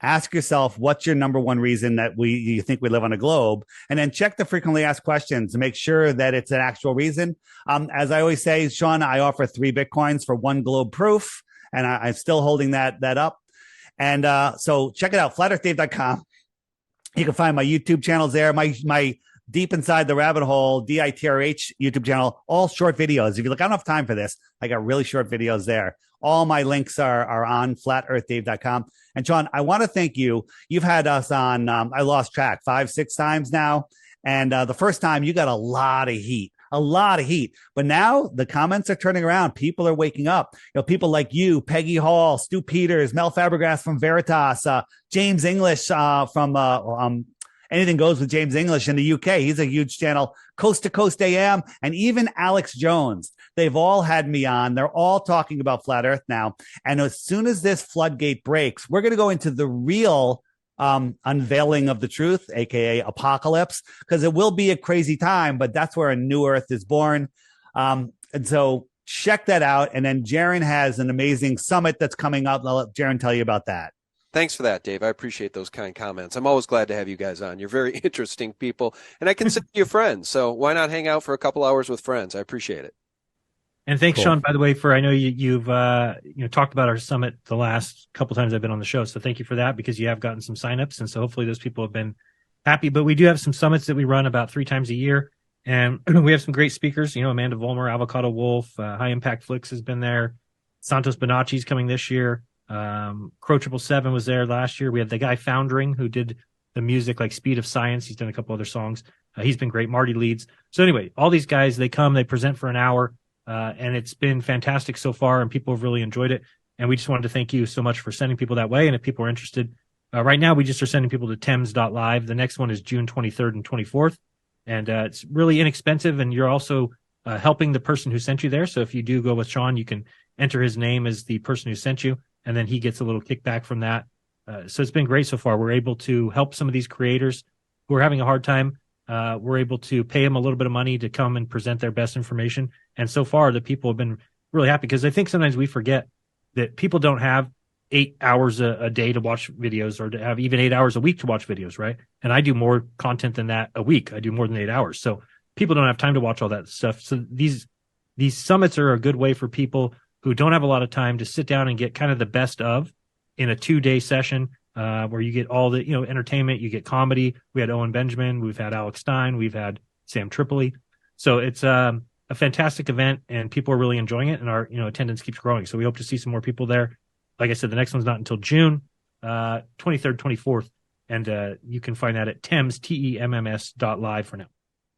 ask yourself, what's your number one reason that you think we live on a globe? And then check the frequently asked questions to make sure that it's an actual reason. As I always say, Sean, I offer 3 Bitcoins for 1 globe proof, and I'm still holding that up. And so check it out, flatearthdave.com. You can find my YouTube channels there. My Deep Inside the Rabbit Hole, DITRH YouTube channel, all short videos. If you look, I don't have time for this. I got really short videos there. All my links are on flatearthdave.com. And Sean, I want to thank you. You've had us on, I lost track, 5-6 times now. And the first time you got a lot of heat. But now the comments are turning around. People are waking up. People like you, Peggy Hall, Stu Peters, Mel Fabregas from Veritas, James English from Anything Goes with James English in the UK. He's a huge channel. Coast to Coast AM, and even Alex Jones. They've all had me on. They're all talking about Flat Earth now. And as soon as this floodgate breaks, we're going to go into the real unveiling of the truth, aka apocalypse, because it will be a crazy time, but that's where a new Earth is born. And so check that out. And then Jaron has an amazing summit that's coming up. I'll let Jaron tell you about that. Thanks for that, Dave. I appreciate those kind comments. I'm always glad to have you guys on. You're very interesting people, and I consider you friends. So why not hang out for a couple hours with friends? I appreciate it. And thanks, Sean, by the way, for I know you've talked about our summit the last couple times I've been on the show. So thank you for that, because you have gotten some signups, and so hopefully those people have been happy. But we do have some summits that we run about 3 times a year, and we have some great speakers. Amanda Vollmer, Avocado Wolf, High Impact Flicks has been there. Santos Bonacci's coming this year. Crow 777 was there last year. We had the guy Foundering who did the music like Speed of Science. He's done a couple other songs. He's been great. Marty Leeds. So anyway, all these guys, they come, they present for an hour, and it's been fantastic so far, and people have really enjoyed it. And we just wanted to thank you so much for sending people that way. And if people are interested, right now we just are sending people to Thames.live. The next one is June 23rd and 24th. And it's really inexpensive, and you're also helping the person who sent you there. So if you do go with Sean, you can enter his name as the person who sent you, and then he gets a little kickback from that. So it's been great so far. We're able to help some of these creators who are having a hard time. We're able to pay them a little bit of money to come and present their best information. And so far, the people have been really happy, because I think sometimes we forget that people don't have 8 hours a day to watch videos, or to have even 8 hours a week to watch videos, right? And I do more content than that a week. I do more than 8 hours. So people don't have time to watch all that stuff. So these summits are a good way for people who don't have a lot of time to sit down and get kind of the best of in a 2-day session, where you get all the, entertainment, you get comedy. We had Owen Benjamin, we've had Alex Stein, we've had Sam Tripoli. So it's a fantastic event, and people are really enjoying it, and our, attendance keeps growing. So we hope to see some more people there. Like I said, the next one's not until June 23rd, 24th. And you can find that at TEMS.live for now.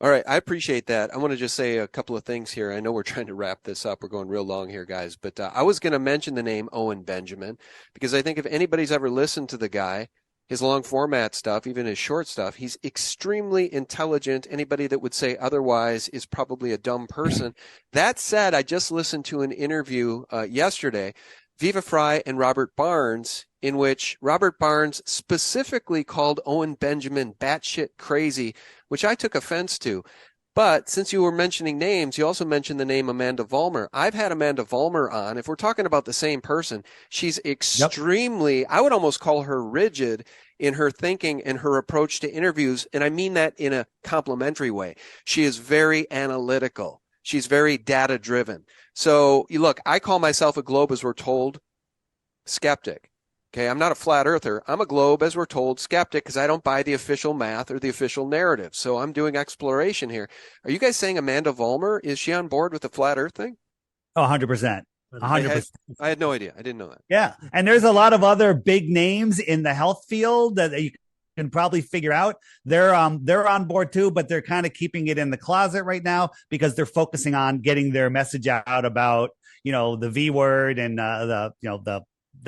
All right. I appreciate that. I want to just say a couple of things here. I know we're trying to wrap this up. We're going real long here, guys. But I was going to mention the name Owen Benjamin because I think if anybody's ever listened to the guy, his long format stuff, even his short stuff, he's extremely intelligent. Anybody that would say otherwise is probably a dumb person. That said, I just listened to an interview yesterday, Viva Frei and Robert Barnes, in which Robert Barnes specifically called Owen Benjamin batshit crazy, which I took offense to. But since you were mentioning names, you also mentioned the name Amanda Vollmer. I've had Amanda Vollmer on. If we're talking about the same person, she's extremely, I would almost call her rigid in her thinking and her approach to interviews. And I mean that in a complimentary way. She is very analytical. She's very data driven. So you look, I call myself a globe as we're told skeptic. Okay, I'm not a flat earther. I'm a globe, as we're told, skeptic because I don't buy the official math or the official narrative. So I'm doing exploration here. Are you guys saying Amanda Vollmer, is she on board with the flat earth thing? Oh, 100%. 100%. I had no idea. I didn't know that. Yeah. And there's a lot of other big names in the health field that you can probably figure out. They're on board too, but they're kind of keeping it in the closet right now because they're focusing on getting their message out about, the V word and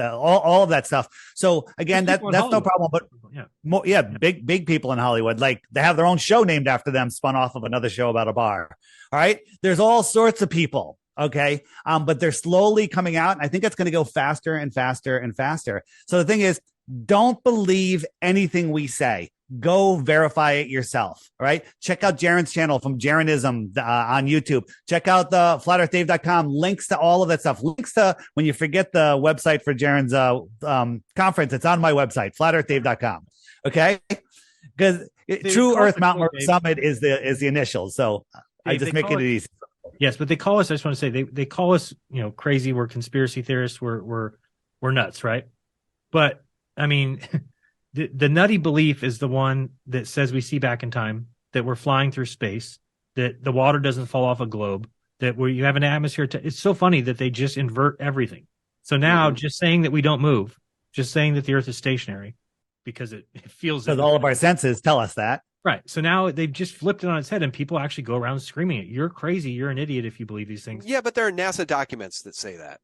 all of that stuff. So again, that's no problem. But big people in Hollywood, like they have their own show named after them, spun off of another show about a bar. All right. There's all sorts of people. Okay. But they're slowly coming out. And I think it's going to go faster and faster and faster. So the thing is, don't believe anything we say. Go verify it yourself. All right. Check out Jaren's channel from Jeranism on YouTube. Check out the flatearthdave.com. Links to all of that stuff. Links to when you forget the website for Jaren's conference. It's on my website, flatearthdave.com. Okay. Because True Earth Mount Murray Summit is the initials. So I just make it easy. Yes, but they call us, I just want to say, they call us, crazy. We're conspiracy theorists. We're nuts, right? But I mean, the nutty belief is the one that says we see back in time, that we're flying through space, that the water doesn't fall off a globe, that you have an atmosphere. It's so funny that they just invert everything. So now just saying that we don't move, just saying that the Earth is stationary because it feels... Because all of our senses tell us that. Right. So now they've just flipped it on its head and people actually go around screaming it. You're crazy. You're an idiot if you believe these things. Yeah, but there are NASA documents that say that.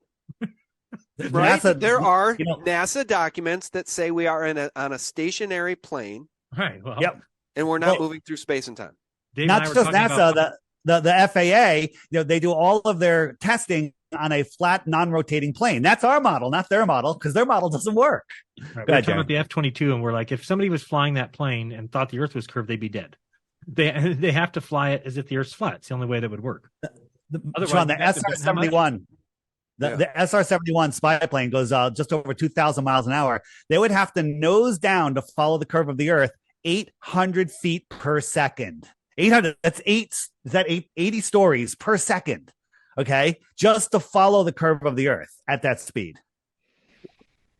Right? There are NASA documents that say we are on a stationary plane. Right. Well, and we're not moving through space and time. Not just NASA, the FAA, they do all of their testing on a flat, non-rotating plane. That's our model, not their model, because their model doesn't work. Right. We're talking about the F-22, and we're like, if somebody was flying that plane and thought the Earth was curved, they'd be dead. They have to fly it as if the Earth's flat. It's the only way that would work. Sean, the SR-71. The SR-71 spy plane goes just over 2,000 miles an hour. They would have to nose down to follow the curve of the Earth 800 feet per second. 800, that's 80 stories per second. Okay. Just to follow the curve of the Earth at that speed.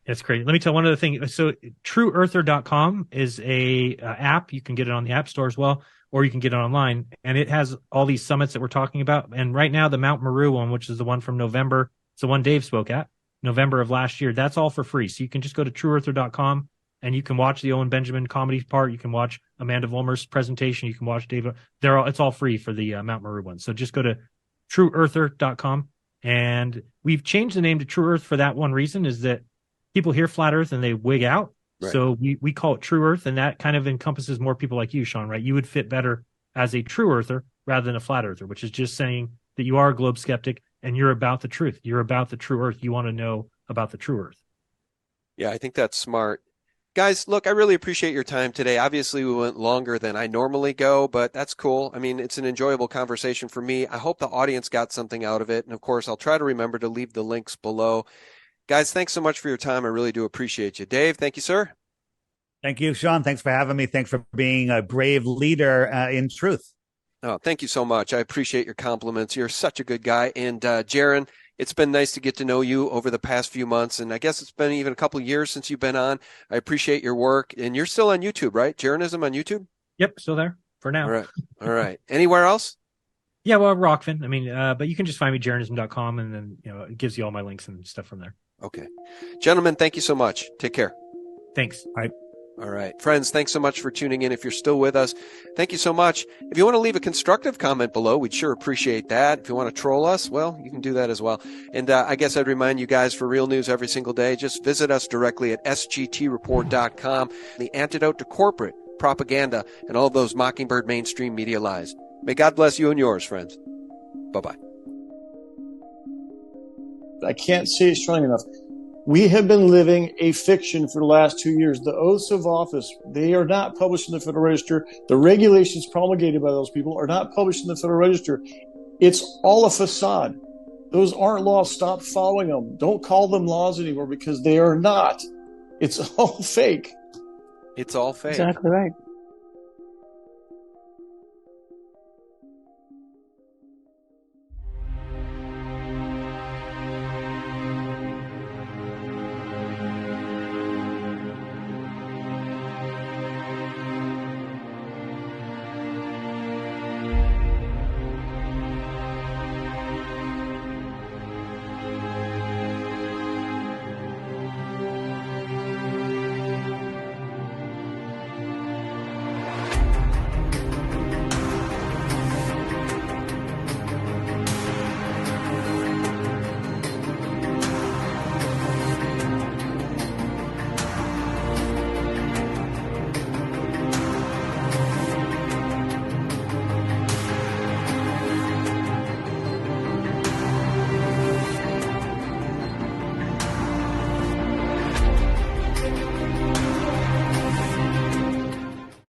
It's crazy. Let me tell one other thing. So trueearther.com is a app. You can get it on the App Store as well, or you can get it online. And it has all these summits that we're talking about. And right now, the Mount Meru one, which is the one from November, it's the one Dave spoke at, November of last year. That's all for free. So you can just go to trueearther.com and you can watch the Owen Benjamin comedy part. You can watch Amanda Vollmer's presentation. You can watch David. It's all free for the Mount Meru one. So just go to trueearther.com. And we've changed the name to True Earth for that one reason, is that people hear flat Earth and they wig out. Right. So we call it True Earth, and that kind of encompasses more people like you, Sean, right? You would fit better as a true earther rather than a flat earther, which is just saying that you are a globe skeptic and you're about the truth. You're about the true Earth. You want to know about the true Earth. Yeah, I think that's smart. Guys, look, I really appreciate your time today. Obviously, we went longer than I normally go, but that's cool. I mean, it's an enjoyable conversation for me. I hope the audience got something out of it. And of course, I'll try to remember to leave the links below. Guys, thanks so much for your time. I really do appreciate you. Dave, thank you, sir. Thank you, Sean. Thanks for having me. Thanks for being a brave leader in truth. Oh, thank you so much. I appreciate your compliments. You're such a good guy. And Jaren, it's been nice to get to know you over the past few months. And I guess it's been even a couple of years since you've been on. I appreciate your work. And you're still on YouTube, right? Jeranism on YouTube? Yep, still there for now. All right. All right. Anywhere else? Yeah, well, Rockfin. I mean, but you can just find me jeranism.com, and then it gives you all my links and stuff from there. Okay. Gentlemen, thank you so much. Take care. Thanks. All right. All right. Friends, thanks so much for tuning in. If you're still with us, thank you so much. If you want to leave a constructive comment below, we'd sure appreciate that. If you want to troll us, well, you can do that as well. And I guess I'd remind you guys, for real news every single day, just visit us directly at sgtreport.com, the antidote to corporate propaganda and all those mockingbird mainstream media lies. May God bless you and yours, friends. Bye-bye. I can't say it strong enough. We have been living a fiction for the last 2 years. The oaths of office, they are not published in the Federal Register. The regulations promulgated by those people are not published in the Federal Register. It's all a facade. Those aren't laws. Stop following them. Don't call them laws anymore because they are not. It's all fake. It's all fake. Exactly right.